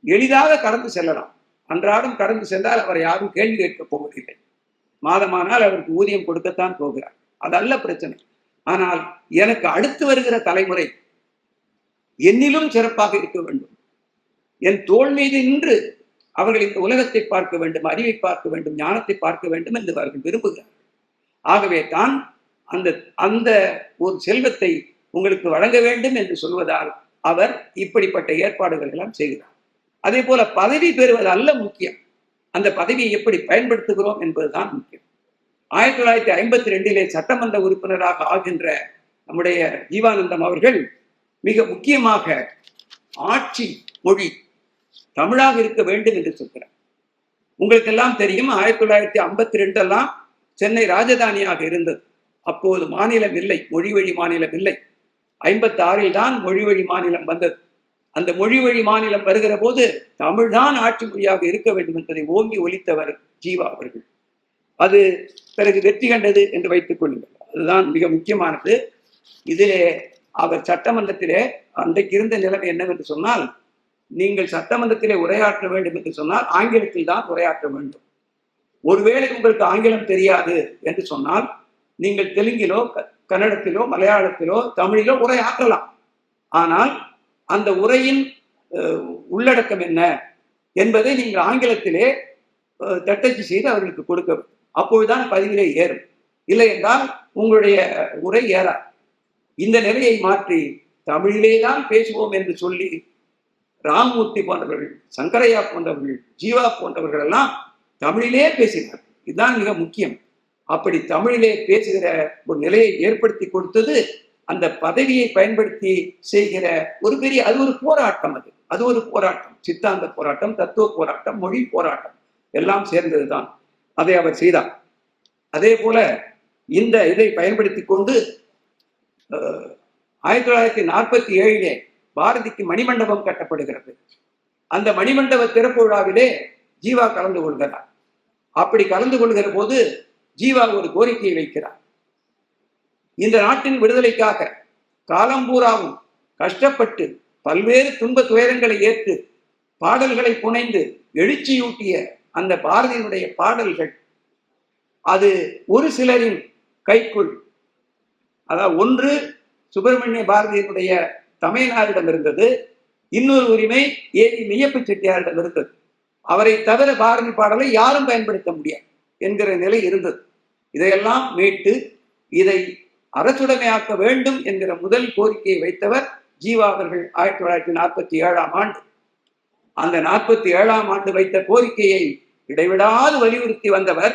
எளிதாக கடந்து செல்லலாம். அன்றாடம் கடந்து சென்றால் அவர் யாரும் கேள்வி கேட்கப் போவதில்லை. மாதமானால் அவருக்கு ஊதியம் கொடுக்கத்தான் போகிறார், அதல்ல பிரச்சனை. ஆனால் எனக்கு அடுத்து வருகிற தலைமுறை என்னிலும் சிறப்பாக இருக்க வேண்டும், என் தோள் மீது நின்று அவர்கள் இந்த உலகத்தை பார்க்க வேண்டும், அறிவை பார்க்க வேண்டும், ஞானத்தை பார்க்க வேண்டும் என்று அவர்கள் விரும்புகிறார்கள். ஆகவே தான் அந்த ஒரு செல்வத்தை உங்களுக்கு வழங்க வேண்டும் என்று சொல்வதால் அவர் இப்படிப்பட்ட ஏற்பாடுகள் எல்லாம் செய்கிறார். அதே போல பதவி பெறுவது அல்ல முக்கியம், அந்த பதவியை எப்படி பயன்படுத்துகிறோம் என்பதுதான் முக்கியம். 1952 சட்டமன்ற உறுப்பினராக ஆகின்ற நம்முடைய ஜீவானந்தம் அவர்கள் மிக முக்கியமாக ஆட்சி மொழி தமிழாக இருக்க வேண்டும் என்று சொல்கிறார். உங்களுக்கெல்லாம் தெரியும், 1952 சென்னை ராஜதானியாக இருந்தது. அப்போது மாநிலம் இல்லை, மொழி வழி மாநிலம் இல்லை. 56 தான் மொழி வழி மாநிலம் வந்தது. அந்த மொழி வழி மாநிலம் வருகிற போது தமிழ்தான் ஆட்சி மொழியாக இருக்க வேண்டும் என்பதை ஓங்கி ஒலித்தவர் ஜீவா அவர்கள். அது பிறகு வெற்றி கண்டது என்று வைத்துக் கொள்ளுங்கள், அதுதான் மிக முக்கியமானது. இதிலே அவர் சட்டமன்றத்திலே அன்றைக்கு இருந்த நிலைமை என்னவென்று சொன்னால், நீங்கள் சட்டமன்றத்திலே உரையாற்ற வேண்டும் என்று சொன்னால் ஆங்கிலத்தில் தான் உரையாற்ற வேண்டும். ஒருவேளை உங்களுக்கு ஆங்கிலம் தெரியாது என்று சொன்னால் நீங்கள் தெலுங்கிலோ, கன்னடத்திலோ, மலையாளத்திலோ, தமிழிலோ உரையாற்றலாம். ஆனால் அந்த உரையின் உள்ளடக்கம் என்ன என்பதை நீங்கள் ஆங்கிலத்திலே தட்டச்சு செய்து அவர்களுக்கு கொடுக்க வேண்டும். அப்பொழுதுதான் பதிவிலே ஏறும், இல்லை என்றால் உங்களுடைய உரை ஏறார். இந்த நிலையை மாற்றி தமிழிலே தான் பேசுவோம் என்று சொல்லி ராமமூர்த்தி போன்றவர்கள், சங்கரையா போன்றவர்கள், ஜீவா போன்றவர்கள் எல்லாம் தமிழிலே பேசினார். இதுதான் மிக முக்கியம். அப்படி தமிழிலே பேசுகிற ஒரு நிலையை ஏற்படுத்தி கொடுத்தது அந்த பதவியை பயன்படுத்தி செய்கிற ஒரு பெரிய, அது ஒரு போராட்டம், அது ஒரு போராட்டம், சித்தாந்த போராட்டம், தத்துவ போராட்டம், மொழி போராட்டம் எல்லாம் சேர்ந்ததுதான். அதை அவர் செய்தார். அதே போல இந்த இதை பயன்படுத்தி கொண்டு 1947 பாரதிக்கு மணிமண்டபம் கட்டப்படுகிறது. அந்த மணிமண்டப திறப்பு விழாவிலே ஜீவா கலந்து கொள்கிறார். அப்படி கலந்து கொள்கிற போது ஜீவா ஒரு கோரிக்கையை வைக்கிறார். இந்த நாட்டின் விடுதலைக்காக காலம்பூராவும் கஷ்டப்பட்டு பல்வேறு துன்ப துயரங்களை ஏற்று பாடல்களை புனைந்து எழுச்சியூட்டிய அந்த பாரதியினுடைய பாடல்கள், அது ஒரு சிலரின் கைக்குள், அதாவது ஒன்று சுப்பிரமணிய பாரதியினுடைய தமையனாரிடம் இருந்தது, இன்னொரு உரிமை ஏவி மெய்யப்ப செட்டியாரிடம் இருந்தது. அவரை தவிர பாரதி பாடலை யாரும் பயன்படுத்த முடியாது என்கிற நிலை இருந்தது. இதையெல்லாம் மீட்டு இதை அரசுடைமையாக்க வேண்டும் என்கிற முதல் கோரிக்கையை வைத்தவர் ஜீவா அவர்கள் 1947 அந்த 47 வைத்த கோரிக்கையை இடைவிடாது வலியுறுத்தி வந்தவர்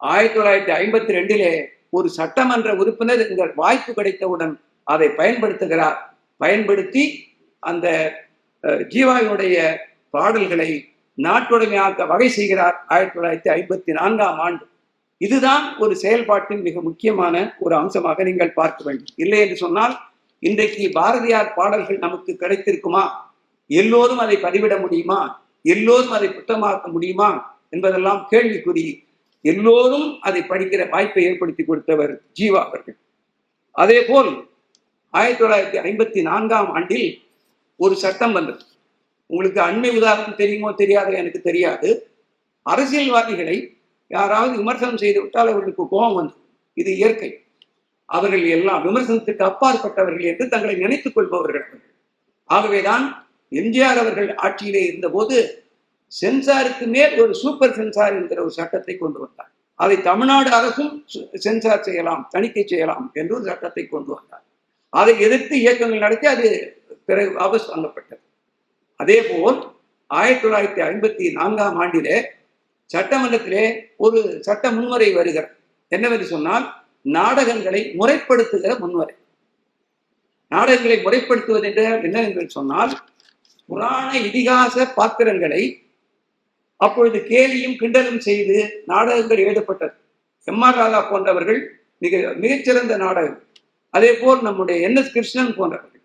1952 ஒரு சட்டமன்ற உறுப்பினர் என்கிற வாய்ப்பு கிடைத்தவுடன் அதை பயன்படுத்துகிறார். பயன்படுத்தி அந்த ஜீவாவினுடைய பாடல்களை நாட்டுடைமையாக்க வகை செய்கிறார் 1954. இதுதான் ஒரு செயல்பாட்டின் மிக முக்கியமான ஒரு அம்சமாக நீங்கள் பார்க்க வேண்டும். இல்லை என்று சொன்னால் இன்றைக்கு பாரதியார் பாடல்கள் நமக்கு கிடைத்திருக்குமா, எல்லோரும் அதை பதிவிட முடியுமா, எல்லோரும் அதை புத்தகமாக்க முடியுமா என்பதெல்லாம் கேள்விக்குறி. எல்லோரும் அதை படிக்கிற வாய்ப்பை ஏற்படுத்தி கொடுத்தவர் ஜீவா அவர்கள். அதே போல் 1954ஆம் ஆண்டில் ஒரு சட்டம் வந்தது. உங்களுக்கு அண்மை உதாரணம் தெரியுமோ தெரியாதோ எனக்கு தெரியாது. அரசியல்வாதிகளை யாராவது விமர்சனம் செய்து விட்டால் அவர்களுக்கு கோபம் வந்து, இது இயற்கை, அவர்கள் எல்லாம் விமர்சனத்துக்கு அப்பாற்பட்டவர்கள் என்று தங்களை நினைத்துக் கொள்பவர்கள். ஆகவேதான் எம்ஜிஆர் அவர்கள் ஆட்சியிலே இருந்தபோது சென்சாருக்கு மேல் ஒரு சூப்பர் சென்சார் என்கிற ஒரு சட்டத்தை கொண்டு வந்தார். அதை தமிழ்நாடு அரசும் சென்சார் செய்யலாம், தணிக்கை செய்யலாம் என்று ஒரு சட்டத்தை கொண்டு வந்தார். அதை எதிர்த்து இயக்கங்கள் நடத்தி அது பிறகு வாபஸ் வாங்கப்பட்டது. அதே போல் 1954ஆம் ஆண்டிலே சட்டமன்றத்திலே ஒரு சட்ட முன்வரை வருகிறது. என்னவென்று சொன்னால், நாடகங்களை முறைப்படுத்துகிற முன்வரை. நாடகங்களை முறைப்படுத்துவது என்னவென்று சொன்னால், புராண இதிகாச பாத்திரங்களை அப்பொழுது கேலியும் கிண்டலும் செய்து நாடகங்கள் எழுதப்பட்டது. எம்.ஆர். ராதா போன்றவர்கள் மிகச்சிறந்த நாடகம். அதே போல் நம்முடைய என்.எஸ். கிருஷ்ணன் போன்றவர்கள்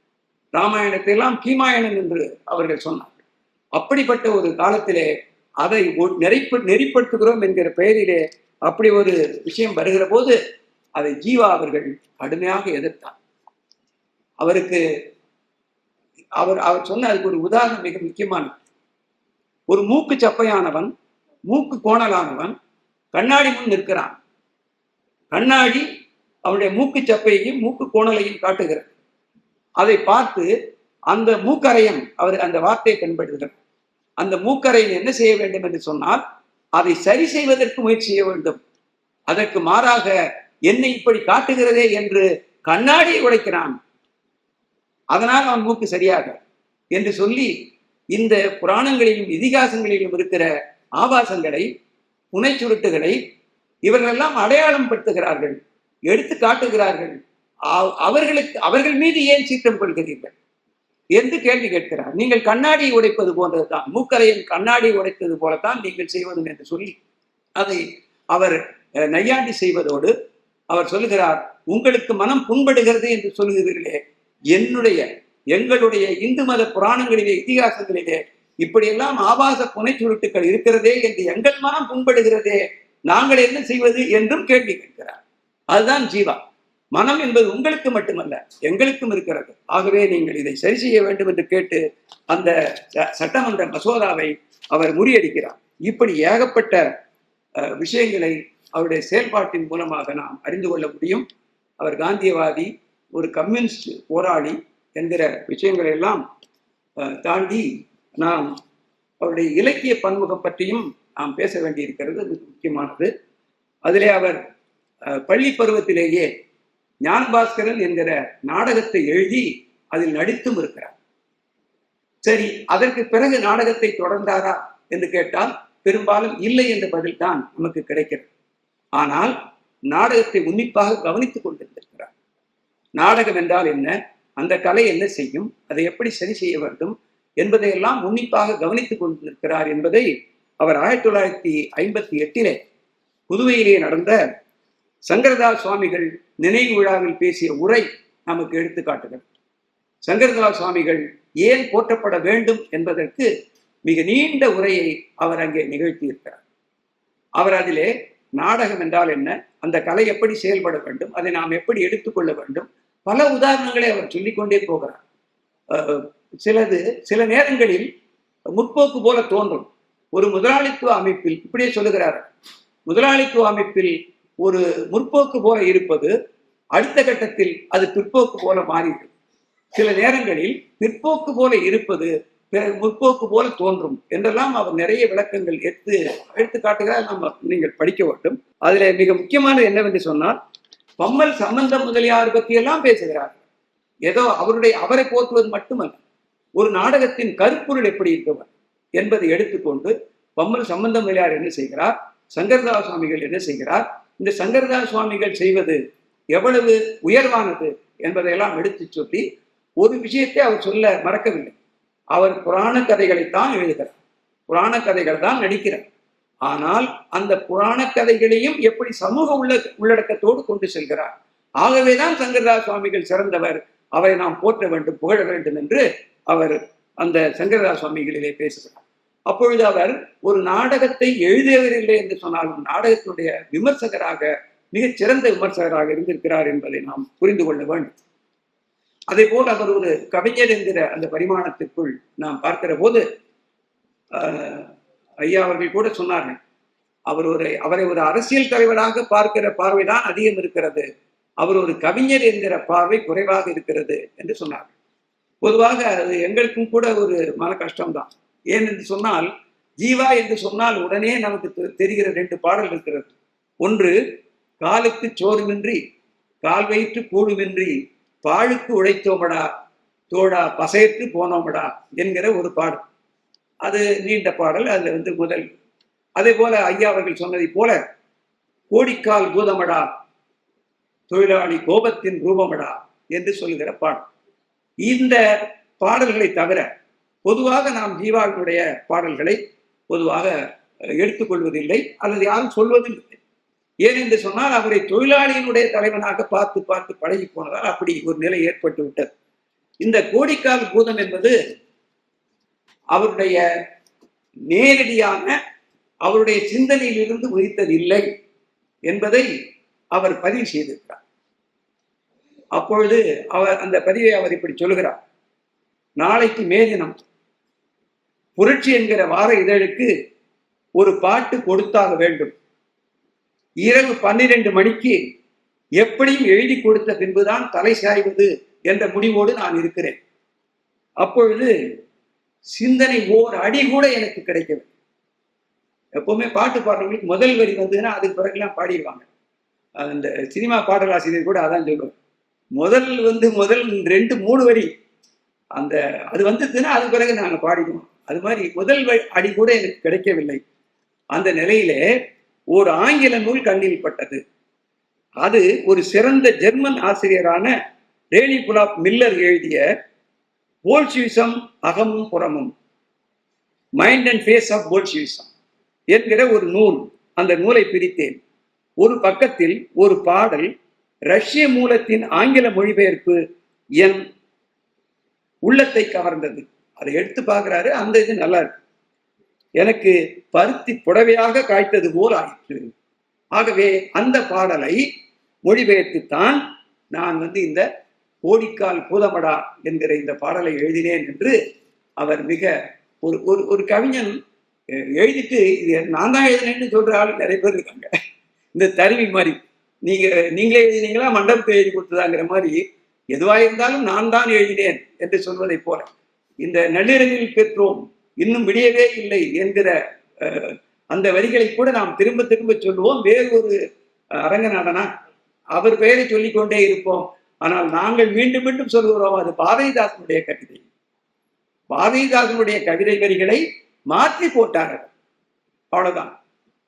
ராமாயணத்தை எல்லாம் கீமாயணன் என்று அவர்கள் சொன்னார்கள். அப்படிப்பட்ட ஒரு காலத்திலே அதை நெறிப்படுத்துகிறோம் என்கிற பெயரிலே அப்படி ஒரு விஷயம் வருகிற போது அதை ஜீவா அவர்கள் கடுமையாக எதிர்த்தார். அவருக்கு அவர் சொன்ன அதுக்கு ஒரு உதாரணம் மிக முக்கியமானது. ஒரு மூக்கு சப்பையானவன், மூக்கு கோணலானவன் கண்ணாடி முன் நிற்கிறான். கண்ணாடி அவனுடைய மூக்கு சப்பையையும் மூக்கு கோணலையும் காட்டுகிறது. அதை பார்த்து அந்த மூக்கரையன் அவர் அந்த வார்த்தையை பயன்படுத்துகிறார். அந்த மூக்கரையன் என்ன செய்ய வேண்டும் என்று சொன்னால், அதை சரி செய்வதற்கு முயற்சி செய்ய வேண்டும். அதற்கு மாறாக என்னை இப்படி காட்டுகிறதே என்று கண்ணாடியை உடைக்கிறான், அதனால் அவன் மூக்கு சரியாக என்று சொல்லி இந்த புராணங்களிலும் இதிகாசங்களிலும் இருக்கிற ஆபாசங்களை, புனைச்சுருட்டுகளை இவர்களெல்லாம் அடையாளம் படுத்துகிறார்கள், எடுத்து காட்டுகிறார்கள். அவர்கள் மீது ஏன் சீற்றம் கொள்கிறீர்கள் என்று கேள்வி கேட்கிறார். நீங்கள் கண்ணாடியை உடைப்பது போன்றதுதான், மூக்கரையின் கண்ணாடியை உடைத்தது போலத்தான் நீங்கள் செய்வதும் என்று சொல்லி அதை அவர் நையாண்டி செய்வதோடு அவர் சொல்லுகிறார், உங்களுக்கு மனம் புண்படுகிறது என்று சொல்லுகிறீர்களே, எங்களுடைய இந்து மத புராணங்களிலே இதிகாசங்களிலே இப்படியெல்லாம் ஆபாச புனைச்சுருட்டுக்கள் இருக்கிறதே என்று எங்கள் மனம் புண்படுகிறதே, நாங்கள் என்ன செய்வது என்றும் கேள்வி கேட்கிறார். அதுதான் ஜீவா. மனம் என்பது உங்களுக்கு மட்டுமல்ல, எங்களுக்கும் இருக்கிறது. ஆகவே நீங்கள் இதை சரி செய்ய வேண்டும் என்று கேட்டு அந்த சட்டமன்ற மசோதாவை அவர் முறியடிக்கிறார். இப்படி ஏகப்பட்ட விஷயங்களை அவருடைய செயல்பாட்டின் மூலமாக நாம் அறிந்து கொள்ள முடியும். அவர் காந்தியவாதி, ஒரு கம்யூனிஸ்ட் போராளி என்கிற விஷயங்களை எல்லாம் தாண்டி நாம் அவருடைய இலக்கிய பன்முகம் பற்றியும் நாம் பேச வேண்டியிருக்கிறது. அது முக்கியமானது. அதிலே அவர் பள்ளி பருவத்திலேயே ஞானபாஸ்கரன் என்கிற நாடகத்தை எழுதி அதில் நடித்தும் இருக்கிறார். சரி, அதற்கு பிறகு நாடகத்தை தொடர்ந்தாரா என்று கேட்டால் பெரும்பாலும் இல்லை என்ற பதில் தான் நமக்கு கிடைக்கிறது. ஆனால் நாடகத்தை உன்னிப்பாக கவனித்துக் கொண்டிருந்திருக்கிறார். நாடகம் என்றால் என்ன, அந்த கலை என்ன செய்யும், அதை எப்படி சரி செய்ய வேண்டும் என்பதையெல்லாம் உன்னிப்பாக கவனித்துக் கொண்டிருக்கிறார் என்பதை அவர் 1958 புதுவையிலே நடந்த சங்கரதாஸ் சுவாமிகள் நினைவு விழாவில் பேசிய உரை நமக்கு எடுத்து காட்டுகிறது. சங்கரதாஸ் சுவாமிகள் ஏன் போற்றப்பட வேண்டும் என்பதற்கு மிக நீண்ட உரையை அவர் அங்கே நிகழ்த்தியிருக்கிறார். அவர் அதிலே நாடகம் என்றால் என்ன, அந்த கலை எப்படி செயல்பட வேண்டும், அதை நாம் எப்படி எடுத்துக்கொள்ள வேண்டும், பல உதாரணங்களை அவர் சொல்லிக்கொண்டே போகிறார். சில நேரங்களில் முற்போக்கு போல தோன்றும். ஒரு முதலாளித்துவ அமைப்பில் இப்படியே சொல்லுகிறார், முதலாளித்துவ அமைப்பில் ஒரு முற்போக்கு போல இருப்பது அடுத்த கட்டத்தில் அது பிற்போக்கு போல மாறிவிடும். சில நேரங்களில் பிற்போக்கு போல இருப்பது பிறகு முற்போக்கு போல தோன்றும் என்றெல்லாம் அவர் நிறைய விளக்கங்கள் எடுத்து காட்டுகிறார். நீங்கள் படிக்க வேண்டும். அதுல மிக முக்கியமானது என்னவென்று சொன்னால், பம்மல் சம்பந்தம் முதலியார் பற்றி எல்லாம் பேசுகிறார். ஏதோ அவரை போற்றுவது மட்டுமல்ல, ஒரு நாடகத்தின் கருப்பொருள் எப்படி இருக்கவர் என்பதை எடுத்துக்கொண்டு பம்மல் சம்பந்தம் முதலியார் என்ன செய்கிறார், சங்கரதாஸ் சுவாமிகள் என்ன செய்கிறார், இந்த சங்கரதாஸ் சுவாமிகள் செய்வது எவ்வளவு உயர்வானது என்பதையெல்லாம் எடுத்து சொல்லி ஒரு விஷயத்தை அவர் சொல்ல மறக்கவில்லை. அவர் புராண கதைகளைத்தான் எழுதுகிறார், புராண கதைகள் தான் நடிக்கிறார். ஆனால் அந்த புராண கதைகளையும் எப்படி சமூக உள்ளடக்கத்தோடு கொண்டு செல்கிறார். ஆகவேதான் சங்கரதாஸ் சுவாமிகள் சிறந்தவர், அவரை நாம் போற்ற வேண்டும், புகழ வேண்டும் என்று அவர் அந்த சங்கரதாஸ் சுவாமிகளிலே பேசுகிறார். அப்பொழுது அவர் ஒரு நாடகத்தை எழுதியவரில்லை என்று சொன்னாலும் நாடகத்தினுடைய விமர்சகராக, மிகச் சிறந்த விமர்சகராக இருந்திருக்கிறார் என்பதை நாம் புரிந்து கொள்ள வேண்டும். அதே போல் அவர் ஒரு கவிஞர் என்கிற அந்த பரிமாணத்திற்குள் நாம் பார்க்கிற போது ஐயா அவர்கள் கூட சொன்னார்கள், அவரை ஒரு அரசியல் தலைவராக பார்க்கிற பார்வைதான் அதிகம் இருக்கிறது, அவர் ஒரு கவிஞர் என்கிற பார்வை குறைவாக இருக்கிறது என்று சொன்னார்கள். பொதுவாக அது எங்களுக்கும் கூட ஒரு மன கஷ்டம்தான். ஏன் என்று சொன்னால், ஜீவா என்று சொன்னால் உடனே நமக்கு தெரிகிற 2 பாடல் இருக்கிறது. ஒன்று, காலுக்கு சோறுமின்றி கால் வயிற்று கூழுமின்றி பாழுக்கு உழைத்தோமடா தோடா பசையற்று போனோமடா என்கிற ஒரு பாடல். அது நீண்ட பாடல். அதுல முதல், அதே போல ஐயா அவர்கள் சொன்னதை போல கோடிக்கால் பூதமடா தொழிலாளி கோபத்தின் ரூபமடா என்று சொல்லுகிற பாடல். இந்த பாடல்களை தவிர பொதுவாக நாம் ஜீவாவினுடைய பாடல்களை பொதுவாக எடுத்துக்கொள்வதில்லை, அல்லது யாரும் சொல்வதில்லை. ஏன் என்று சொன்னால், அவரை தொழிலாளியினுடைய தலைவனாக பார்த்து பார்த்து பழகி போனதால் அப்படி ஒரு நிலை ஏற்பட்டு விட்டது. இந்த கோடிக்கால் பூதம் என்பது அவருடைய நேரடியான அவருடைய சிந்தனையிலிருந்து உதித்ததில்லை என்பதை அவர் பதிவு செய்திருக்கிறார். அப்பொழுது அந்த பதிவை அவர் இப்படி சொல்லுகிறார்: நாளைக்கு மே தினம் புரட்சி என்கிற வார இதழுக்கு ஒரு பாட்டு கொடுத்தாக வேண்டும். இரவு 12 மணிக்கு எப்படியும் எழுதி கொடுத்த பின்புதான் தலை சாய்வது என்ற முடிவோடு நான் இருக்கிறேன். அப்பொழுது சிந்தனை ஓர் அடி கூட எனக்கு கிடைக்கவில்லை. எப்பவுமே பாட்டு பாடுறவங்களுக்கு முதல் வரி வந்ததுன்னா அதுக்கு பிறகுலாம் பாடிடுவாங்க. அந்த சினிமா பாடலாசிரியர் கூட அதான் சொல்லுவாங்க, முதல் 2-3 வரி அந்த அது வந்ததுன்னா அது பிறகு நாங்கள் பாடிடுவோம். அது மாதிரி முதல் அடி கூட எனக்கு கிடைக்கவில்லை. அந்த நிலையிலே ஒரு ஆங்கில நூல் கண்ணில் பட்டது. அது ஒரு சிறந்த ஜெர்மன் ஆசிரியரான ரேனி புலாப் மில்லர் எழுதிய போல்ஷிவிசம் அகமும் புறமும், mind and face of Bolshevism என்கிற ஒரு நூல். அந்த நூலை பிரித்தேன். ஒரு பக்கத்தில் ஒரு பாடல் ரஷ்ய மூலத்தின் ஆங்கில மொழிபெயர்ப்பு என் உள்ளத்தை கவர்ந்தது. அதை எடுத்து பார்க்கிறாரு, அந்த இது நல்லா இருக்கு, எனக்கு பருத்தி புடவையாக காய்த்தது போல் ஆயிற்று. ஆகவே அந்த பாடலை மொழிபெயர்த்துத்தான் நான் இந்த கோடிக்கால் பூதமடா என்கிற இந்த பாடலை எழுதினேன் என்று அவர் மிக ஒரு கவிஞன் எழுதிட்டு இது நான் தான் எழுதினேன்னு சொல்ற ஆள் நிறைய பேர் இருக்காங்க. இந்த தருவி மாதிரி நீங்களே எழுதினீங்களா, மண்டபத்தை எழுதி கொடுத்ததாங்கிற மாதிரி, எதுவாக இருந்தாலும் நான் தான் எழுதினேன் என்று சொல்வதை போல, இந்த நள்ளிரவில் பெற்றோம் இன்னும் விடியவே இல்லை என்கிற அந்த வரிகளை கூட நாம் திரும்ப திரும்ப சொல்லுவோம். வேறு ஒரு அரங்கநாதனா அவர் பெயரை சொல்லிக்கொண்டே இருப்போம். ஆனால் நாங்கள் மீண்டும் மீண்டும் சொல்லுகிறோம், அது பாரதிதாசனுடைய கவிதை. பாரதிதாசனுடைய கவிதை வரிகளை மாற்றி போட்டார்கள், அவ்வளவுதான்.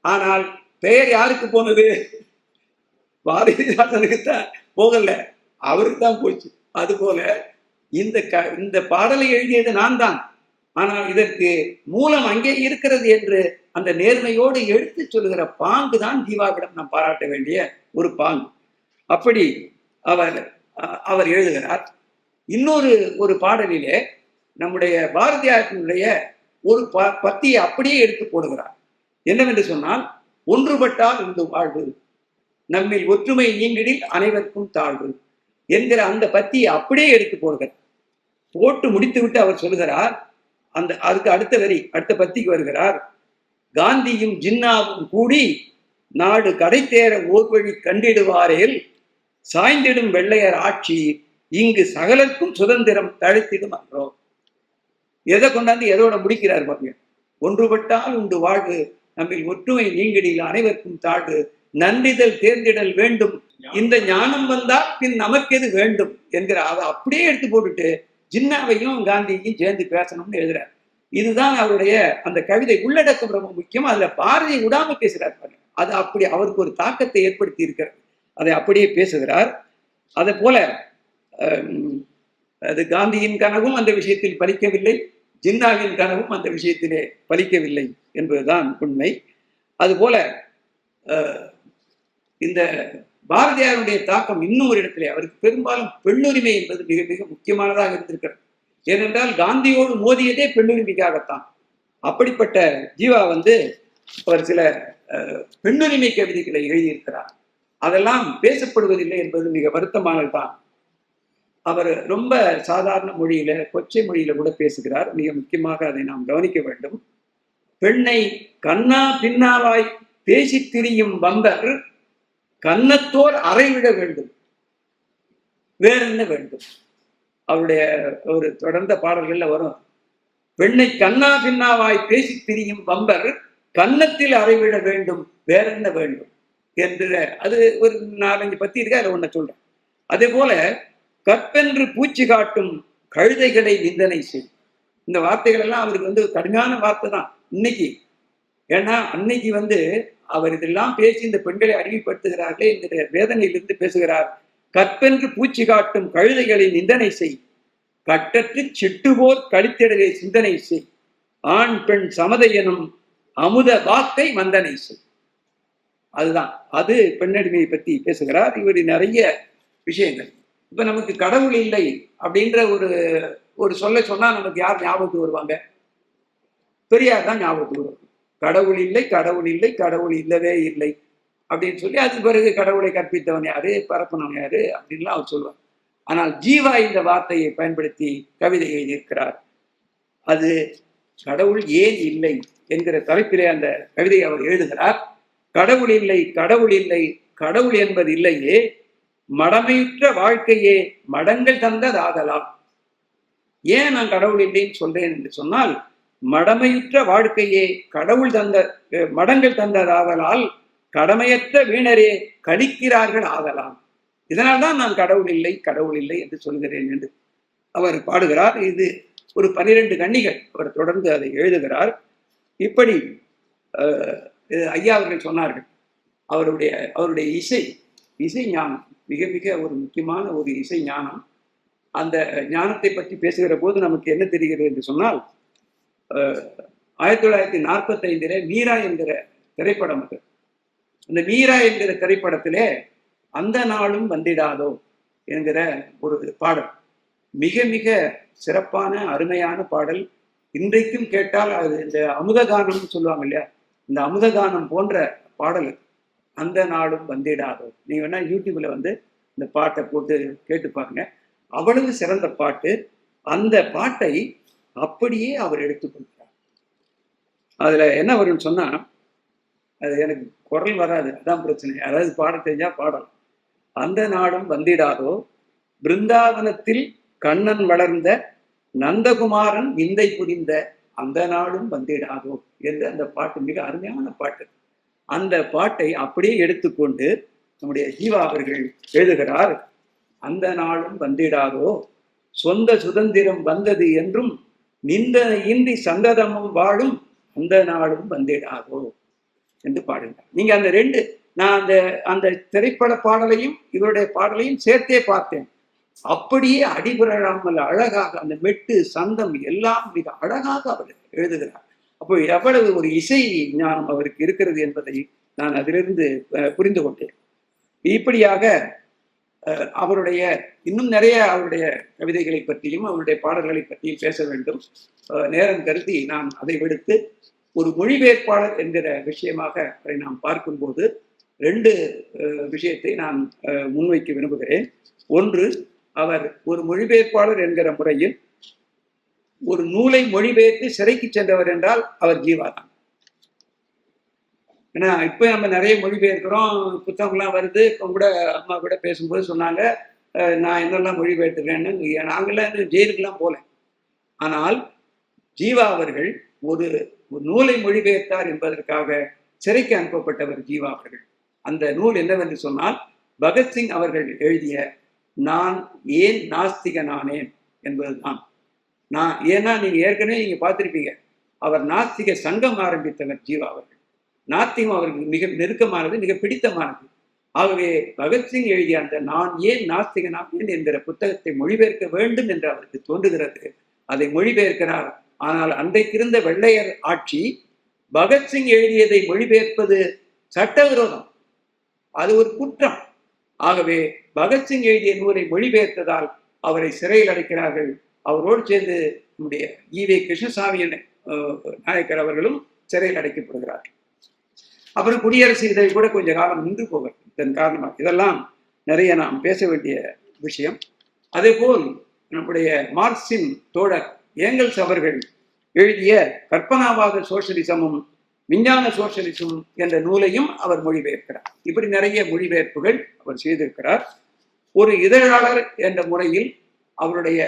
ஆனால் பெயர் யாருக்கு போனது? பாரதிதாசனுக்குத்தான் போகல, அவருக்கு தான் போச்சு. அதுபோல இந்த பாடலை எழுதியது நான் தான், ஆனால் இதற்கு மூலம் அங்கே இருக்கிறது என்று அந்த நேர்மையோடு எடுத்து சொல்லுகிற பாங்கு தான் ஜீவாவிடம் நாம் பாராட்ட வேண்டிய ஒரு பாங்கு. அப்படி அவர் எழுதுகிறார். இன்னொரு பாடலிலே நம்முடைய பாரதியாரினுடைய ஒரு பத்தியை அப்படியே எடுத்து போடுகிறார். என்னவென்று சொன்னால், ஒன்றுபட்டால் உண்டு வாழ்வு, நம்மில் ஒற்றுமை நீங்கிடில் அனைவருக்கும் தாழ்வு என்கிற அந்த பத்தியை அப்படியே எடுத்து போடுகிறார். போட்டு முடித்து விட்டு அவர் சொல்கிறார், அதுக்கு அடுத்த பத்திக்கு வருகிறார். காந்தியும் ஜின்னாவும் கூடி நாடு கடை தேர ஓர் வழி கண்டிடுவாரேல் சாய்ந்திடும் வெள்ளையர் ஆட்சி இங்கு சகலருக்கும் சுதந்திரம் தழைத்திடும் அன்றோ. எதை கொண்டாந்து எதோட முடிக்கிறார் பாருங்க. ஒன்றுபட்டால் உண்டு வாழ்வு, நம்மில் ஒற்றுமை நீங்கிடில் அனைவருக்கும் தாழ்வு, நன்றிதல் தேர்ந்திடல் வேண்டும், இந்த ஞானம் வந்தால் பின் நமக்கு எது வேண்டும் என்கிற அதை அப்படியே எடுத்து போட்டுட்டு ஜின்னாவையும் காந்தியையும் சேர்ந்து பேசணும்னு எழுதுறாரு. இதுதான் அவருடைய அந்த கவிதை உள்ளடக்கம் ரொம்ப முக்கியம். அதுல பாரதியை விடாம பேசுறாரு பாருங்க. அது அப்படி அவருக்கு ஒரு தாக்கத்தை ஏற்படுத்தி இருக்கிறது. அதை அப்படியே பேசுகிறார். அதே போல அது காந்தியின் கனவும் அந்த விஷயத்தில் பலிக்கவில்லை, ஜின்னாவின் கனவும் அந்த விஷயத்திலே பலிக்கவில்லை என்பதுதான் உண்மை. அதுபோல இந்த பாரதியாருடைய தாக்கம் இன்னும் ஒரு இடத்திலே அவருக்கு பெரும்பாலும் பெண்ணுரிமை என்பது மிக மிக முக்கியமானதாக இருந்திருக்கிறது. ஏனென்றால் காந்தியோடு மோதியதே பெண்ணுரிமைக்காகத்தான். அப்படிப்பட்ட ஜீவா அவர் சில பெண்ணுரிமை கவிதைகளை எழுதியிருக்கிறார். அதெல்லாம் பேசப்படுவதில்லை என்பது மிக வருத்தமானதுதான். அவர் ரொம்ப சாதாரண மொழியில, கொச்சை மொழியில கூட பேசுகிறார். மிக முக்கியமாக அதை நாம் கவனிக்க வேண்டும். பெண்ணை கண்ணா பின்னாவாய் பேசி திரியும் வம்பர் கன்னத்தோர் அறைவிட வேண்டும், வேற என்ன வேண்டும்? அவருடைய ஒரு தொடர்ந்த பாடல்கள்ல வரும், பெண்ணை கண்ணா பின்னாவாய் பேசி திரியும் வம்பர் கன்னத்தில் அறைவிட வேண்டும், வேற என்ன வேண்டும் என்று. அது ஒரு 4-5 பத்தி இருக்கு, அதை ஒன்ன சொல்றேன். அதே போல கற்பென்று பூச்சி காட்டும் கழுதைகளை நிந்தனை செய். இந்த வார்த்தைகள் எல்லாம் அவருக்கு கடுமையான வார்த்தை தான் இன்னைக்கு. ஏன்னா அன்னைக்கு அவர் இதெல்லாம் பேசி இந்த பெண்களை அறிவுப்படுத்துகிறார்களே, இந்த வேதனையிலிருந்து பேசுகிறார். கற்பென்று பூச்சி காட்டும் கழுதைகளை நிந்தனை செய், கட்டற்று சிட்டுபோர் கழித்திடகை சிந்தனை செய், ஆண் பெண் சமதை எனும் அமுத வாக்கை வந்தனை செய். அதுதான், அது பெண்ணடிமையை பத்தி பேசுகிறார். இவர் நிறைய விஷயங்கள். இப்ப நமக்கு கடவுள் இல்லை அப்படின்ற ஒரு சொல்ல சொன்னா நமக்கு யார் ஞாபகத்துக்கு வருவாங்க? பெரியார் தான் ஞாபகத்துக்கு வருவாங்க. கடவுள் இல்லை, கடவுள் இல்லை, கடவுள் இல்லவே இல்லை அப்படின்னு சொல்லி, அதுக்கு பிறகு கடவுளை கற்பித்தவன் யாரு, பரப்பனவன் யாரு அப்படின்லாம் அவர் சொல்லுவார். ஆனால் ஜீவா இந்த வார்த்தையை பயன்படுத்தி கவிதை எழுதியிருக்கிறார். அது கடவுள் ஏன் இல்லை என்கிற தலைப்பிலே அந்த கவிதையை அவர் எழுதுகிறார். கடவுள் இல்லை, கடவுள் இல்லை, கடவுள் என்பது இல்லையே, மடமையுற்ற வாழ்க்கையே மடங்கள் தந்ததாகலாம். ஏன் நான் கடவுள் இல்லைன்னு சொல்றேன் என்று சொன்னால், மடமையுற்ற வாழ்க்கையே மடங்கள் தந்ததாகலால் கடமையற்ற வீணரே கழிக்கிறார்கள் ஆகலாம். இதனால்தான் நான் கடவுள் இல்லை, கடவுள் இல்லை என்று சொல்கிறேன் என்று அவர் பாடுகிறார். இது ஒரு 12 கன்னிகள். அவர் தொடர்ந்து அதை எழுதுகிறார். இப்படி ஐயா அவர்கள் சொன்னார்கள், அவருடைய இசை ஞானம் மிக மிக ஒரு முக்கியமான ஒரு இசை ஞானம். அந்த ஞானத்தை பற்றி பேசுகிற போது நமக்கு என்ன தெரிகிறது என்று சொன்னால், 1945 மீரா என்கிற திரைப்படம். அது அந்த மீரா என்கிற திரைப்படத்திலே அந்த நாளும் வந்திடாதோ என்கிற ஒரு பாடல், மிக மிக சிறப்பான அருமையான பாடல். இன்றைக்கும் கேட்டால் அது இந்த அமுதகானம்னு சொல்லுவாங்க இல்லையா, இந்த அமுதகானம் போன்ற பாடல். அந்த நாளும் வந்திடாதோ, நீங்க வேணா யூடியூப்ல இந்த பாட்டை போட்டு கேட்டு பாருங்க. அவ்வளவு சிறந்த பாட்டு. அந்த பாட்டை அப்படியே அவர் எடுத்துக்கொண்டார். அதுல என்ன வரும்னு சொன்னா, அது எனக்கு குரல் வராது, அதான் பிரச்சனை. அதாவது பாட தெரிஞ்சா பாடலாம். அந்த நாளும் வந்திடாதோ, பிருந்தாவனத்தில் கண்ணன் வளர்ந்த நந்தகுமாரன் விந்தை புரிந்த அந்த நாளும் வந்திடாதோ என்று அந்த பாட்டு மிக அருமையான பாட்டு. அந்த பாட்டை அப்படியே எடுத்துக்கொண்டு நம்முடைய ஜீவா அவர்கள் எழுதுகிறார். அந்த நாளும் வந்திடாதோ, சொந்த சுதந்திரம் வந்தது என்றும் நிந்தனை இன்றி சந்ததமும் வாழும் அந்த நாளும் வந்திடாதோ என்று பாடுகிறார். நீங்க அந்த நான் அந்த திரைப்பட பாடலையும் இவருடைய பாடலையும் சேர்த்தே பார்த்தேன். அப்படியே அடிபுறாமல் அழகாக அந்த மெட்டு சந்தம் எல்லாம் மிக அழகாக அவர் எழுதுகிறார். அப்போ எவ்வளவு ஒரு இசை ஞானம் அவருக்கு இருக்கிறது என்பதை நான் அதிலிருந்து புரிந்து கொண்டேன். இப்படியாக அவருடைய இன்னும் நிறைய அவருடைய கவிதைகளை பற்றியும் அவருடைய பாடல்களை பற்றியும் பேச வேண்டும். நேரம் கருதி நான் அதை விடுத்து ஒரு மொழிபெயர்ப்பாளர் என்கிற விஷயமாக அவரை நாம் பார்க்கும்போது 2 விஷயத்தை நான் முன்வைக்க விரும்புகிறேன். ஒன்று, அவர் ஒரு மொழிபெயர்ப்பாளர் என்கிற முறையில் ஒரு நூலை மொழிபெயர்த்து சிறைக்கு சென்றவர் என்றால் அவர் ஜீவா தான். ஏன்னா இப்ப நம்ம நிறைய மொழிபெயர்க்கிறோம், புத்தகம்லாம் வருது. இப்போ கூட அம்மா கூட பேசும்போது சொன்னாங்க, நான் என்னெல்லாம் மொழிபெயர்த்துக்கிறேன்னு. நாங்களாம் ஜெயிலுக்கெல்லாம் போல. ஆனால் ஜீவா அவர்கள் ஒரு நூலை மொழிபெயர்த்தார் என்பதற்காக சிறைக்கு அனுப்பப்பட்டவர் ஜீவா அவர்கள். அந்த நூல் என்னவென்று சொன்னால், பகத்சிங் அவர்கள் எழுதிய நான் ஏன் நாஸ்திகனானேன் என்பதுதான். ஏன்னா நீங்க ஏற்கனவே நீங்க பார்த்திருப்பீங்க, அவர் நாஸ்திக சங்கம் ஆரம்பித்தவர் ஜீவா அவர்கள். நாத்திகம் அவருக்கு மிக நெருக்கமானது, மிக பிடித்தமானது. ஆகவே பகத்சிங் எழுதிய அந்த நான் ஏன் நாஸ்திகனானேன் என்கிற புத்தகத்தை மொழிபெயர்க்க வேண்டும் என்று அவருக்கு தோன்றுகிறது. அதை மொழிபெயர்க்கிறார். ஆனால் அன்றைக்கிருந்த வெள்ளையர் ஆட்சி பகத்சிங் எழுதியதை மொழிபெயர்ப்பது சட்டவிரோதம், அது ஒரு குற்றம். ஆகவே பகத்சிங் எழுதிய நூலை மொழிபெயர்த்ததால் அவரை சிறையில் அடைக்கிறார்கள். அவரோடு சேர்ந்து நம்முடைய ஈவே கிருஷ்ணசாமி நாயக்கர் அவர்களும் சிறையில் அடைக்கப்படுகிறார். அப்புறம் குடியரசு இதழ் கூட கொஞ்ச காலம் நின்று போகும் இதன் காரணமாக. இதெல்லாம் நிறைய நாம் பேச வேண்டிய விஷயம். அதே போல் நம்முடைய மார்க்சின் தோழர் ஏங்கல்ஸ் அவர்கள் எழுதிய கற்பனாவாத சோசியலிசமும் விஞ்ஞான சோசியலிசம் என்ற நூலையும் அவர் மொழிபெயர்க்கிறார். இப்படி நிறைய மொழிபெயர்ப்புகள் அவர் செய்திருக்கிறார். ஒரு இதழாளர் என்ற முறையில் அவருடைய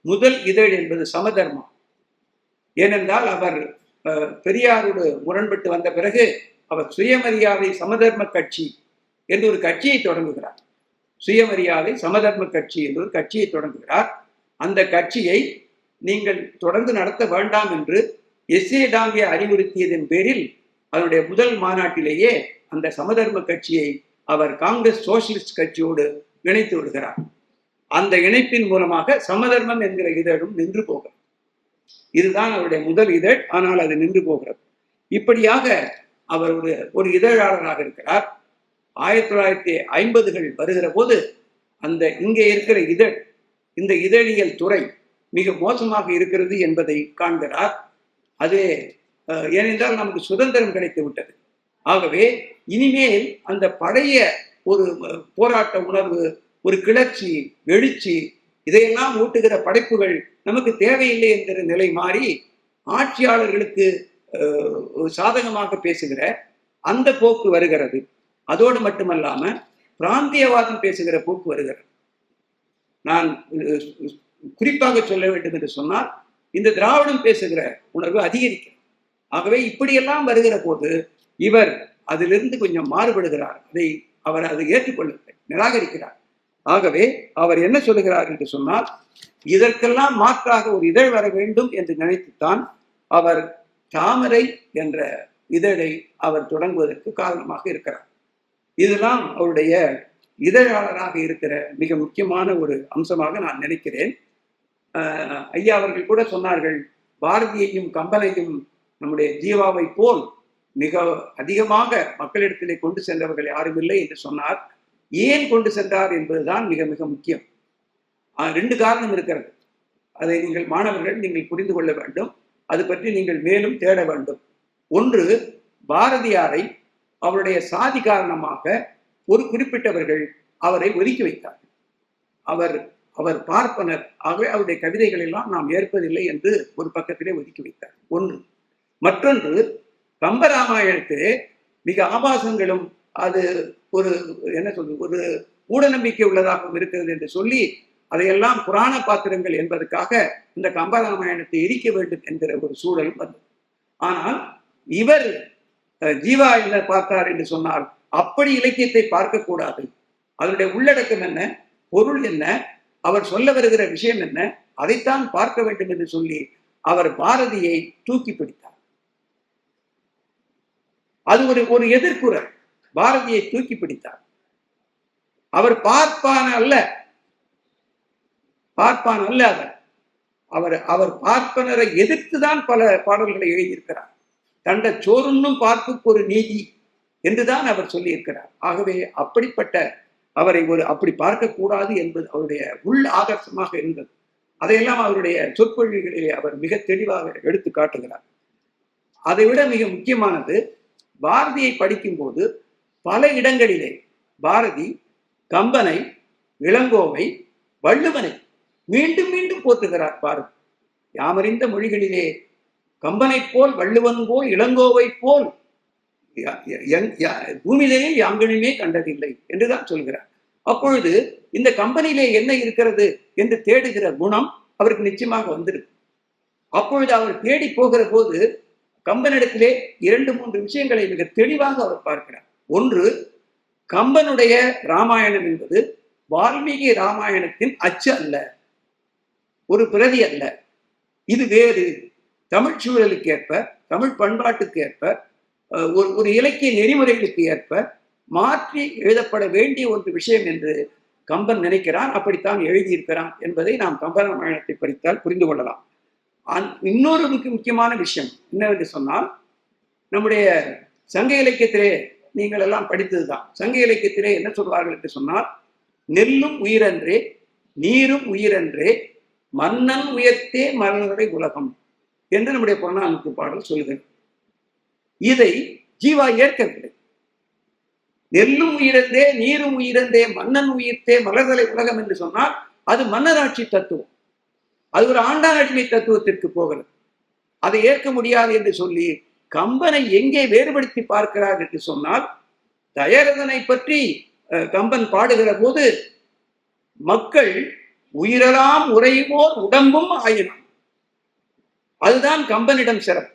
முதல் இதழ் என்பது சமதர்மம். ஏனென்றால் அவர் பெரியாரோடு முரண்பட்டு வந்த பிறகு அவர் சுயமரியாதை சமதர்ம கட்சி என்று ஒரு கட்சியை தொடங்குகிறார். சுயமரியாதை சமதர்ம கட்சி என்று ஒரு கட்சியை தொடங்குகிறார். அந்த கட்சியை நீங்கள் தொடர்ந்து நடத்த வேண்டாம் என்று எஸ்ஏ டாங்கே அறிவுறுத்தியதன் பேரில் அதனுடைய முதல் மாநாட்டிலேயே அந்த சமதர்ம கட்சியை அவர் காங்கிரஸ் சோசியலிஸ்ட் கட்சியோடு இணைத்து விடுகிறார். அந்த இணைப்பின் மூலமாக சமதர்மம் என்கிற இதழும் நின்று போகிறது. இதுதான் அவருடைய முதல் இதழ், ஆனால் அது நின்று போகிறது. இப்படியாக அவர் ஒரு இதழாளராக இருக்கிறார். 1950கள் வருகிற போது அந்த இங்கே இருக்கிற இதழ், இந்த இதழியல் துறை மிக மோசமாக இருக்கிறது என்பதை காண்கிறார். அது ஏனென்றால் நமக்கு சுதந்திரம் கிடைத்து விட்டது. ஆகவே இனிமேல் அந்த பழைய ஒரு போராட்ட உணர்வு, ஒரு கிளர்ச்சி, எழுச்சி, இதையெல்லாம் ஊட்டுகிற படைப்புகள் நமக்கு தேவையில்லை என்கிற நிலை மாறி ஆட்சியாளர்களுக்கு சாதகமாக பேசுகிற அந்த போக்கு வருகிறது. அதோடு மட்டுமல்லாம பிராந்தியவாதம் பேசுகிற போக்கு வருகிறது. நான் குறிப்பாக சொல்ல வேண்டும் என்று சொன்னால் இந்த திராவிடம் பேசுகிற உணர்வு அதிகரிக்கிறது. ஆகவே இப்படியெல்லாம் வருகிற போது இவர் அதிலிருந்து கொஞ்சம் மாறுபடுகிறார். அவர் அதை ஏற்றுக்கொள்ளவில்லை, நிராகரிக்கிறார். ஆகவே அவர் என்ன சொல்லுகிறார் என்று சொன்னால், இதற்கெல்லாம் மாற்றாக ஒரு இதழ் வர வேண்டும் என்று நினைத்துத்தான் அவர் தாமரை என்ற இதழை அவர் தொடங்குவதற்கு காரணமாக இருக்கிறார். இதெல்லாம் அவருடைய இதழாளராக இருக்கிற மிக முக்கியமான ஒரு அம்சமாக நான் நினைக்கிறேன். ஐயா அவர்கள் கூட சொன்னார்கள், பாரதியையும் கம்பனையும் நம்முடைய ஜீவாவை போல் மிக அதிகமாக மக்களிடத்திலே கொண்டு சென்றவர்கள் யாரும் இல்லை என்று சொன்னார். ஏன் கொண்டு சென்றார் என்பதுதான் மிக மிக முக்கியம். 2 காரணம் இருக்கிறது. அதை நீங்கள் மாணவர்கள் நீங்கள் புரிந்து கொள்ள வேண்டும். அது பற்றி நீங்கள் மேலும் தேட வேண்டும். ஒன்று, பாரதியாரை அவருடைய சாதி காரணமாக ஒரு குறிப்பிட்டவர்கள் அவரை ஒதுக்கி வைத்தார். அவர் பார்ப்பனர், ஆகவே அவருடைய கவிதைகள் எல்லாம் நாம் ஏற்பதில்லை என்று ஒரு பக்கத்திலே ஒதுக்கி வைத்தார். ஒன்று. மற்றொன்று, கம்பராமாயணத்திலே மிக ஆபாசங்களும் அது ஒரு என்ன சொல்றது, ஒரு மூடநம்பிக்கை உள்ளதாகவும் இருக்கிறது என்று சொல்லி அதையெல்லாம் புராண பாத்திரங்கள் என்பதற்காக இந்த கம்பராமாயணத்தை எரிக்க வேண்டும் என்கிற ஒரு சூழல் வந்தது. ஆனால் இவர் ஜீவா என்ன பார்த்தார் என்று சொன்னால், அப்படி இலக்கியத்தை பார்க்கக்கூடாது. அதனுடைய உள்ளடக்கம் என்ன, பொருள் என்ன, அவர் சொல்ல வருகிற விஷயம் என்ன, அதைத்தான் பார்க்க வேண்டும் என்று சொல்லி அவர் பாரதியை தூக்கி பிடித்தார். அது ஒரு எதிர்ப்புரை. பாரதியை தூக்கி பிடித்தார். அவர் பார்ப்பான் அல்ல அவர் பார்ப்பனரை எதிர்த்துதான் பல பாடல்களை எழுதியிருக்கிறார். தண்ட சோறுன்னும் பார்ப்புக்கு ஒரு நீதி என்றுதான் அவர் சொல்லி இருக்கிறார். ஆகவே அப்படிப்பட்ட அவரை அப்படி பார்க்கக்கூடாது என்பது அவருடைய உள் ஆதர்சமாக இருந்தது. அதையெல்லாம் அவருடைய சொற்பொழிவுகளிலே அவர் மிக தெளிவாக எடுத்து காட்டுகிறார். அதைவிட மிக முக்கியமானது, பாரதியை படிக்கும்போது பல இடங்களிலே பாரதி கம்பனை, இளங்கோவை, வள்ளுவனை மீண்டும் மீண்டும் போற்றுகிறார். பாரதி யாமறிந்த மொழிகளிலே கம்பனை போல், வள்ளுவன் போல், இளங்கோவை போல் பூமியிலேயே யாங்கனுமே கண்டதில்லை என்றுதான் சொல்கிறார். அப்பொழுது இந்த கம்பனிலே என்ன இருக்கிறது என்று தேடுகிற குணம் அவருக்கு நிச்சயமாக வந்திருக்கு. அப்பொழுது அவர் தேடி போகிற போது கம்பனிடத்திலே 2-3 விஷயங்களை மிக தெளிவாக அவர் பார்க்கிறார். ஒன்று, கம்பனுடைய ராமாயணம் என்பது வால்மீகி ராமாயணத்தின் அச்சு அல்ல, ஒரு பிரதி அல்ல. இது வேறு, தமிழ் சூழலுக்கு ஏற்ப, தமிழ் பண்பாட்டுக்கு ஏற்ப, ஒரு இலக்கிய நெறிமுறைகளுக்கு ஏற்ப மாற்றி எழுதப்பட வேண்டிய ஒரு விஷயம் என்று கம்பன் நினைக்கிறான். அப்படித்தான் எழுதியிருக்கிறான் என்பதை நாம் கம்பராமாயணத்தை படித்தால் புரிந்து கொள்ளலாம். இன்னொரு முக்கியமான விஷயம் என்னவென்று சொன்னால், நம்முடைய சங்க இலக்கியத்திலே நீங்கள் எல்லாம் படித்ததுதான். சங்க இலக்கியத்திலே என்ன சொல்வார்கள் என்று சொன்னால், நெல்லும் உயிரன்றே, நீரும் உயிரன்றே, மன்னன் உயர்த்தே மலர்களை உலகம் என்று நம்முடைய புறநானூற்று பாடல் சொல்கிறது. இதை ஜீவா ஏற்கவில்லை. நெல்லும் உயிரந்தே, நீரும் உயிரந்தே, மன்னன் உயிர்த்தே மலர்களை உலகம் என்று சொன்னால் அது மன்னராட்சி தத்துவம். அது ஒரு ஆண்டானடிமை தத்துவத்திற்கு போகிறது. அதை ஏற்க முடியாது என்று சொல்லி கம்பனை எங்கே வேறுபடுத்தி பார்க்கிறார் என்று சொன்னால், தயரதனை பற்றி கம்பன் பாடுகிற போது, மக்கள் உயிரெல்லாம் உறையுமோர் உடம்பும் ஆயினான். அதுதான் கம்பனிடம் சிறப்பு.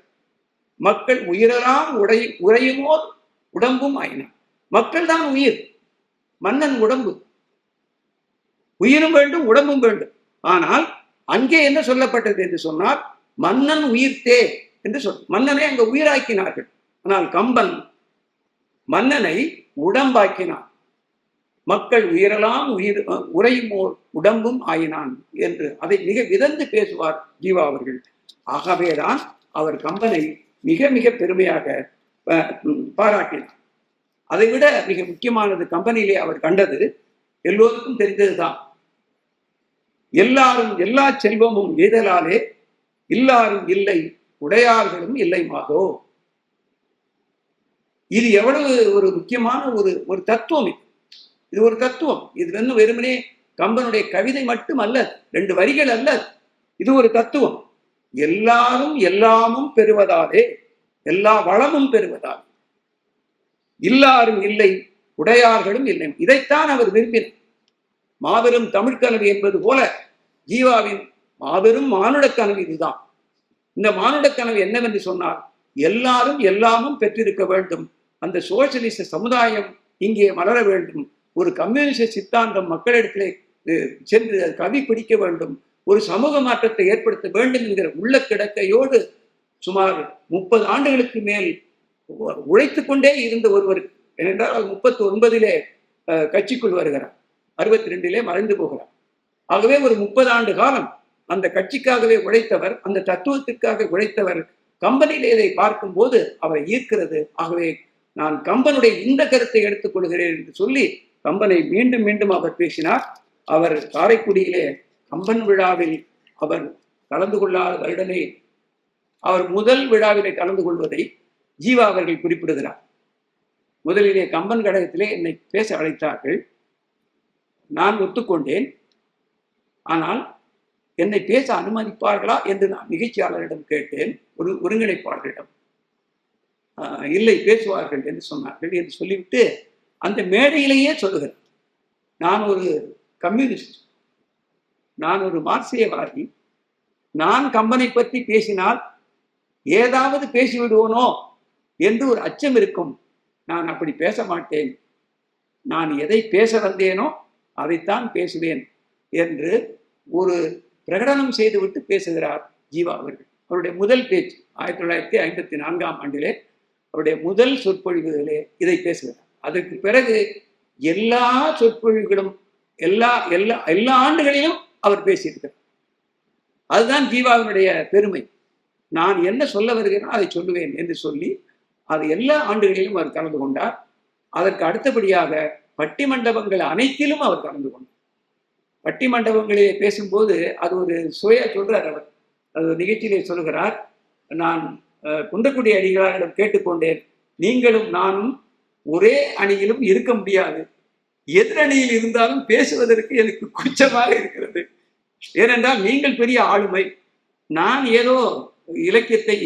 மக்கள் உயிரெல்லாம் உறையுமோர் உடம்பும் ஆயினான். மக்கள் தான் உயிர், மன்னன் உடம்பு. உயிரும் வேண்டும், உடம்பும் வேண்டும். ஆனால் அங்கே என்ன சொல்லப்பட்டது என்று சொன்னால், மன்னன் உயிர்த்தே என்று மன்னனை அங்க உயிராக்கினார்கள். ஆனால் கம்பன் மன்னனை உடம்பாக்கினான். மக்கள் உயிரெல்லாம் உறையுமோர் உடம்பும் ஆயினான் என்று அதை மிக விதந்து பேசுவார் ஜீவா அவர்கள். ஆகவேதான் அவர் கம்பனை மிக மிக பெருமையாக பாராட்டினார். அதை விட மிக முக்கியமானது கம்பனிலே அவர் கண்டது எல்லோருக்கும் தெரிந்ததுதான். எல்லாரும் எல்லா செல்வமும் எய்தலாலே இல்லாரும் இல்லை, உடையார்களும் இல்லை மாதோ. இது எவ்வளவு ஒரு முக்கியமான ஒரு தத்துவம். இது ஒரு தத்துவம். இது வந்து வெறுமனே கம்பனுடைய கவிதை மட்டும் அல்ல, 2 வரிகள் அல்ல. இது ஒரு தத்துவம். எல்லாரும் எல்லாமும் பெறுவதாலே, எல்லா வளமும் பெறுவதால், இல்லாரும் இல்லை, உடையார்களும் இல்லை. இதைத்தான் அவர் விரும்பினார். மாபெரும் தமிழ் கனவு என்பது போல ஜீவாவின் மாபெரும் மானுட கனவு இதுதான். இந்த மானுட கனவு என்னவென்று சொன்னால், எல்லாரும் எல்லாமும் பெற்றிருக்க வேண்டும். அந்த சோசியலிச சமுதாயம் இங்கே மலர வேண்டும். ஒரு கம்யூனிஸ்ட சித்தாந்தம் மக்களிடத்திலே சென்று கவி பிடிக்க வேண்டும். ஒரு சமூக மாற்றத்தை ஏற்படுத்த வேண்டும் என்கிற உள்ள கிடக்கையோடு சுமார் 30 ஆண்டுகளுக்கு மேல் உழைத்து கொண்டே இருந்த ஒருவருக்கு, ஏனென்றால் அவர் 39 கட்சிக்குள் வருகிறார், 62 மறைந்து போகிறார். ஆகவே ஒரு 30 ஆண்டு காலம் அந்த கட்சிக்காகவே உழைத்தவர், அந்த தத்துவத்திற்காக உழைத்தவர். கம்பனிலே இதை பார்க்கும் போது அவரை ஈர்க்கிறது. ஆகவே நான் கம்பனுடைய இந்த கருத்தை எடுத்துக் கொள்கிறேன் என்று சொல்லி கம்பனை மீண்டும் மீண்டும் அவர் பேசினார். அவர் காரைக்குடியிலே கம்பன் விழாவில் அவர் கலந்து கொள்ளாத வருடனே அவர் முதல் விழாவிலே கலந்து கொள்வதை ஜீவா அவர்கள் குறிப்பிடுகிறார். முதலிலே கம்பன் கழகத்திலே என்னை பேச அழைத்தார்கள். நான் ஒத்துக்கொண்டேன். ஆனால் என்னை பேச அனுமதிப்பார்களா என்று நான் நிகழ்ச்சியாளரிடம் கேட்டேன், ஒரு ஒருங்கிணைப்பாளரிடம். இல்லை, பேசுவார்கள் என்று சொன்னார்கள் என்று சொல்லிவிட்டு அந்த மேடையிலேயே சொல்லுகிறேன், நான் ஒரு கம்யூனிஸ்ட், நான் ஒரு மார்க்சியவாதி, நான் கம்பனை பற்றி பேசினால் ஏதாவது பேசிவிடுவோனோ என்று ஒரு அச்சம் இருக்கும். நான் அப்படி பேச மாட்டேன். நான் எதை பேச வந்தேனோ அதைத்தான் பேசுவேன் என்று ஒரு பிரகடனம் செய்துவிட்டு பேசுகிறார் ஜீவா அவர்கள். அவருடைய முதல் பேச்சு 1954ஆம் ஆண்டிலே அவருடைய முதல் சொற்பொழிவுகளே இதை பேசுகிறார். அதற்கு பிறகு எல்லா சொற்பொழிவுகளும் எல்லா எல்லா எல்லா ஆண்டுகளிலும் அவர் பேசியிருக்கிறார். அதுதான் ஜீவாவினுடைய பெருமை. நான் என்ன சொல்ல வருகிறேனோ அதை சொல்லுவேன் என்று சொல்லி அது எல்லா ஆண்டுகளிலும் அவர் கலந்து கொண்டார். அதற்கு அடுத்தபடியாக பட்டிமண்டபங்கள் அனைத்திலும் அவர் கலந்து கொண்டார். பட்டிமண்டபங்களிலே பேசும்போது அது ஒரு சொல்றார் அவர். அது ஒரு நிகழ்ச்சியிலே சொல்கிறார், நான் குன்றக்குடி அடிகளாரிடம் கேட்டுக்கொண்டேன், நீங்களும் நானும் ஒரே அணியிலும் இருக்க முடியாது, எதிரணியில் இருந்தாலும் பேசுவதற்கு எனக்கு கூச்சமாக இருக்கிறது. ஏனென்றால் நீங்கள் பெரிய ஆளுமை, நான் ஏதோ இலக்கியத்தை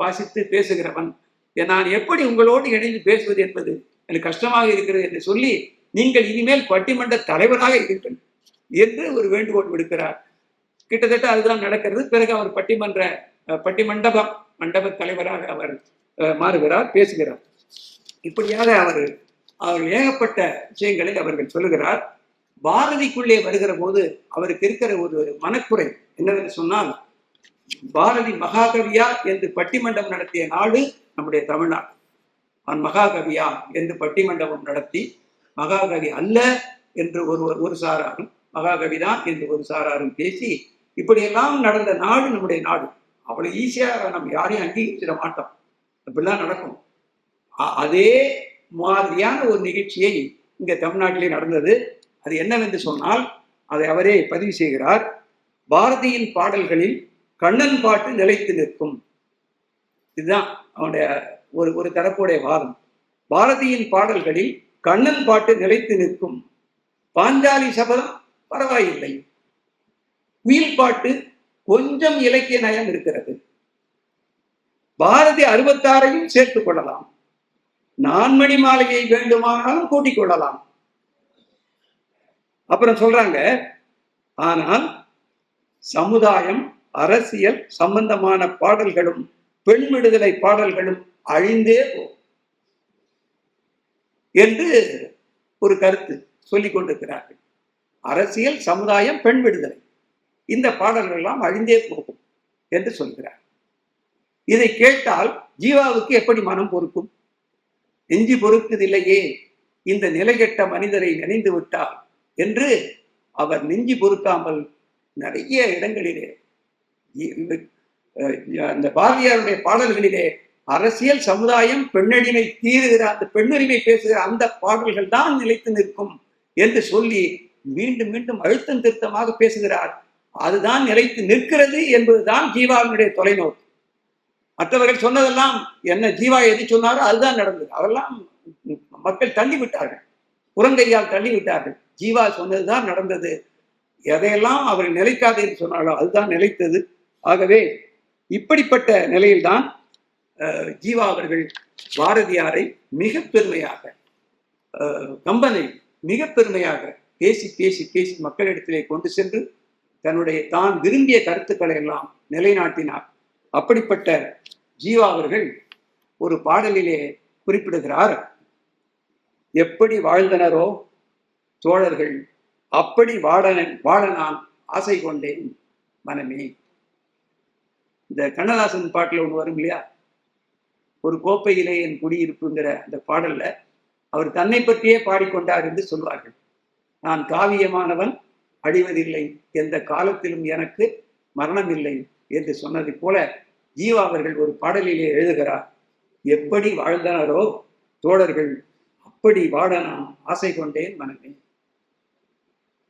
வாசித்து பேசுகிறவன், நான் எப்படி உங்களோடு இணைந்து பேசுவது என்பது எனக்கு கஷ்டமாக இருக்கிறது என்று சொல்லி, நீங்கள் இனிமேல் பட்டிமன்ற தலைவராக இருங்கள் என்று ஒரு வேண்டுகோள் விடுக்கிறார். கிட்டத்தட்ட அதுதான் நடக்கிறது. பிறகு அவர் மண்டப தலைவராக அவர் மாறுகிறார், பேசுகிறார். இப்படியாக அவர் ஏகப்பட்ட விஷயங்களை அவர்கள் சொல்லுகிறார். பாரதிக்குள்ளே வருகிற போது அவருக்கு இருக்கிற ஒரு மனக்குறை என்னவென்று சொன்னால், பாரதி மகாகவியா என்று பட்டிமண்டம் நடத்திய நாடு நம்முடைய தமிழ்நாடு. அவன் மகாகவியா என்று பட்டிமண்டபம் நடத்தி, மகாகவி அல்ல என்று ஒரு சாராரும், மகாகவிதான் என்று ஒரு சாராரும் பேசி, இப்படியெல்லாம் நடந்த நாடு நம்முடைய நாடு. அவ்வளவு ஈஸியா நம்ம யாரையும் அங்கீகரிச்சிட மாட்டோம். அப்படிலாம் நடக்கும். அதே மாதிரியான ஒரு நிகழ்ச்சியை இங்க தமிழ்நாட்டிலே நடந்தது. அது என்னவென்று சொன்னால் அதை அவரே பதிவு செய்கிறார். பாரதியின் பாடல்களில் கண்ணன் பாட்டு நிலைத்து நிற்கும். இதுதான் அவனுடைய ஒரு தரப்புடைய வாதம். பாரதியின் பாடல்களில் கண்ணன் பாட்டு நிலைத்து நிற்கும். பாஞ்சாலி சபதம் பரவாயில்லை. குயில் பாட்டு கொஞ்சம் இலக்கிய நயம் இருக்கிறது. பாரதி 66ஐயும் சேர்த்துக் கொள்ளலாம். நான்மணி மாலையை வேண்டுமானாலும் கூட்டிக் கொள்ளலாம். அப்புறம் சொல்றாங்க, ஆனால் சமுதாயம் அரசியல் சம்பந்தமான பாடல்களும் பெண் விடுதலை பாடல்களும் அழிந்தே போகும் என்று ஒரு கருத்து சொல்லிக் கொண்டிருக்கிறார்கள். அரசியல் சமுதாயம் பெண் விடுதலை இந்த பாடல்கள் எல்லாம் அழிந்தே போகும் என்று சொல்கிறார். இதை கேட்டால் ஜீவாவுக்கு எப்படி மனம் பொறுக்கும்? நெஞ்சு பொறுக்குதில்லையே இந்த நிலைகெட்ட மனிதரை நினைந்து விட்டார் என்று அவர் நெஞ்சு பொறுக்காமல் நிறைய இடங்களிலே அந்த பாரதியாருடைய பாடல்களிலே அரசியல் சமுதாயம் பெண்ணடிமை தீருகிற அந்த பெண்ணுரிமை பேசுகிற அந்த பாடல்கள் தான் நிலைத்து நிற்கும் என்று சொல்லி மீண்டும் மீண்டும் அழுத்தம் திருத்தமாக பேசுகிறார். அதுதான் நிலைத்து நிற்கிறது என்பதுதான் ஜீவாவினுடைய தொலைநோக்கு. மற்றவர்கள் சொன்னதெல்லாம் என்ன ஜீவா எது சொன்னாரோ அதுதான் நடந்தது. அதெல்லாம் மக்கள் தள்ளி விட்டார்கள், புறங்கையால் தள்ளி விட்டார்கள். ஜீவா சொன்னதுதான் நடந்தது. எதையெல்லாம் அவர்கள் நிலைக்காது என்று சொன்னாலோ அதுதான் நிலைத்தது. ஆகவே இப்படிப்பட்ட நிலையில்தான் ஜீவா அவர்கள் பாரதியாரை மிக பெருமையாக, கம்பனை மிக பெருமையாக பேசி பேசி பேசி மக்களிடத்திலே கொண்டு சென்று தன்னுடைய தான் விரும்பிய கருத்துக்களை எல்லாம் நிலைநாட்டினார். அப்படிப்பட்ட ஜீவா அவர்கள் ஒரு பாடலிலே குறிப்பிடுகிறார், எப்படி வாழ்ந்தனரோ தோழர்கள் அப்படி வாழ நான் ஆசை கொண்டேன் மனமே. இந்த கண்ணதாசன் பாட்டுல ஒண்ணு வரும் இல்லையா, ஒரு கோப்பையிலே என் குடியிருப்புங்கிற அந்த பாடல்ல அவர் தன்னை பற்றியே பாடிக்கொண்டார் என்று சொல்வார்கள். நான் காவியமானவன் அழிவதில்லை, எந்த காலத்திலும் எனக்கு மரணம் இல்லை என்று சொன்னதை போல ஜீவா அவர்கள் ஒரு பாடலிலே எழுதுகிறார், எப்படி வாழ்ந்தனரோ தோழர்கள் அப்படி வாழ நான் ஆசை கொண்டேன் மனமே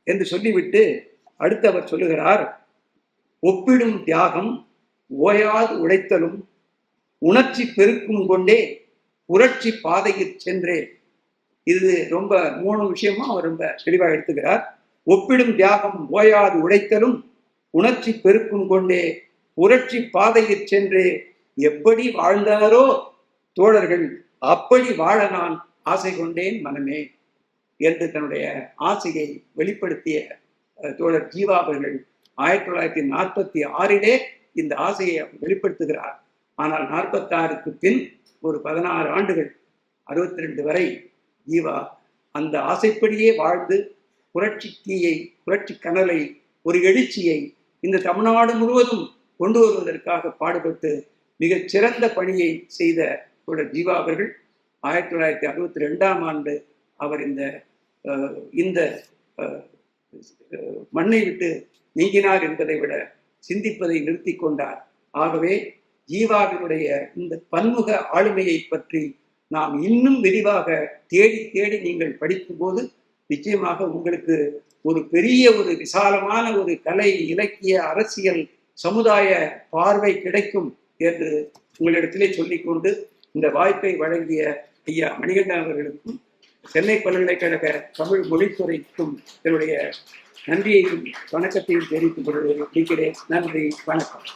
என்று சொல்லிவிட்டு அடுத்து அவர் சொல்லுகிறார், ஒப்பிடும் தியாகம் ஓயாது உழைத்தலும் உணர்ச்சி பெருக்கும் கொண்டே புரட்சி பாதையில் சென்றே. இது ரொம்ப 3 விஷயமா அவர் ரொம்ப தெளிவாக எடுத்துக்கிறார். ஒப்பிடும் தியாகம் ஓயாது உழைத்தலும் உணர்ச்சி பெருக்கும் கொண்டே புரட்சி பாதையில் சென்றே எப்படி வாழ்ந்தனரோ தோழர்கள் அப்படி வாழ நான் ஆசை கொண்டேன் மனமே என்று தன்னுடைய ஆசையை வெளிப்படுத்திய தோழர் ஜீவா அவர்கள் 1946 இந்த ஆசையை வெளிப்படுத்துகிறார். ஆனால் 46க்கு பின் ஒரு 16 ஆண்டுகள் 62 வரை ஜீவா அந்த ஆசைப்படியே வாழ்ந்து புரட்சி தீயை, புரட்சி கனலை, ஒரு எழுச்சியை இந்த தமிழ்நாடு முழுவதும் கொண்டு வருவதற்காக பாடுபட்டு மிகச் சிறந்த பணியை செய்த தோழர் ஜீவா அவர்கள் 1962ஆம் ஆண்டு அவர் இந்த மண்ணை விட்டு நீங்கினார் என்பதை விட சிந்திப்பதை நிறுத்தி கொண்டார். ஆகவே ஜீவாவினுடைய இந்த பன்முக ஆளுமையை பற்றி நாம் இன்னும் விரிவாக தேடி தேடி நீங்கள் படிக்கும்போது நிச்சயமாக உங்களுக்கு ஒரு பெரிய ஒரு விசாலமான ஒரு கலை, இலக்கிய, அரசியல், சமுதாய பார்வை கிடைக்கும் என்று உங்களிடத்திலே சொல்லிக்கொண்டு இந்த வாய்ப்பை வழங்கிய ஐயா மணிகண்டன் அவர்களுக்கும் சென்னை பல்கலைக்கழக தமிழ் மொழித்துறைக்கும் என்னுடைய நன்றியையும் வணக்கத்தையும் தெரிவித்துக் கொள்கிறேன். நன்றி, வணக்கம்.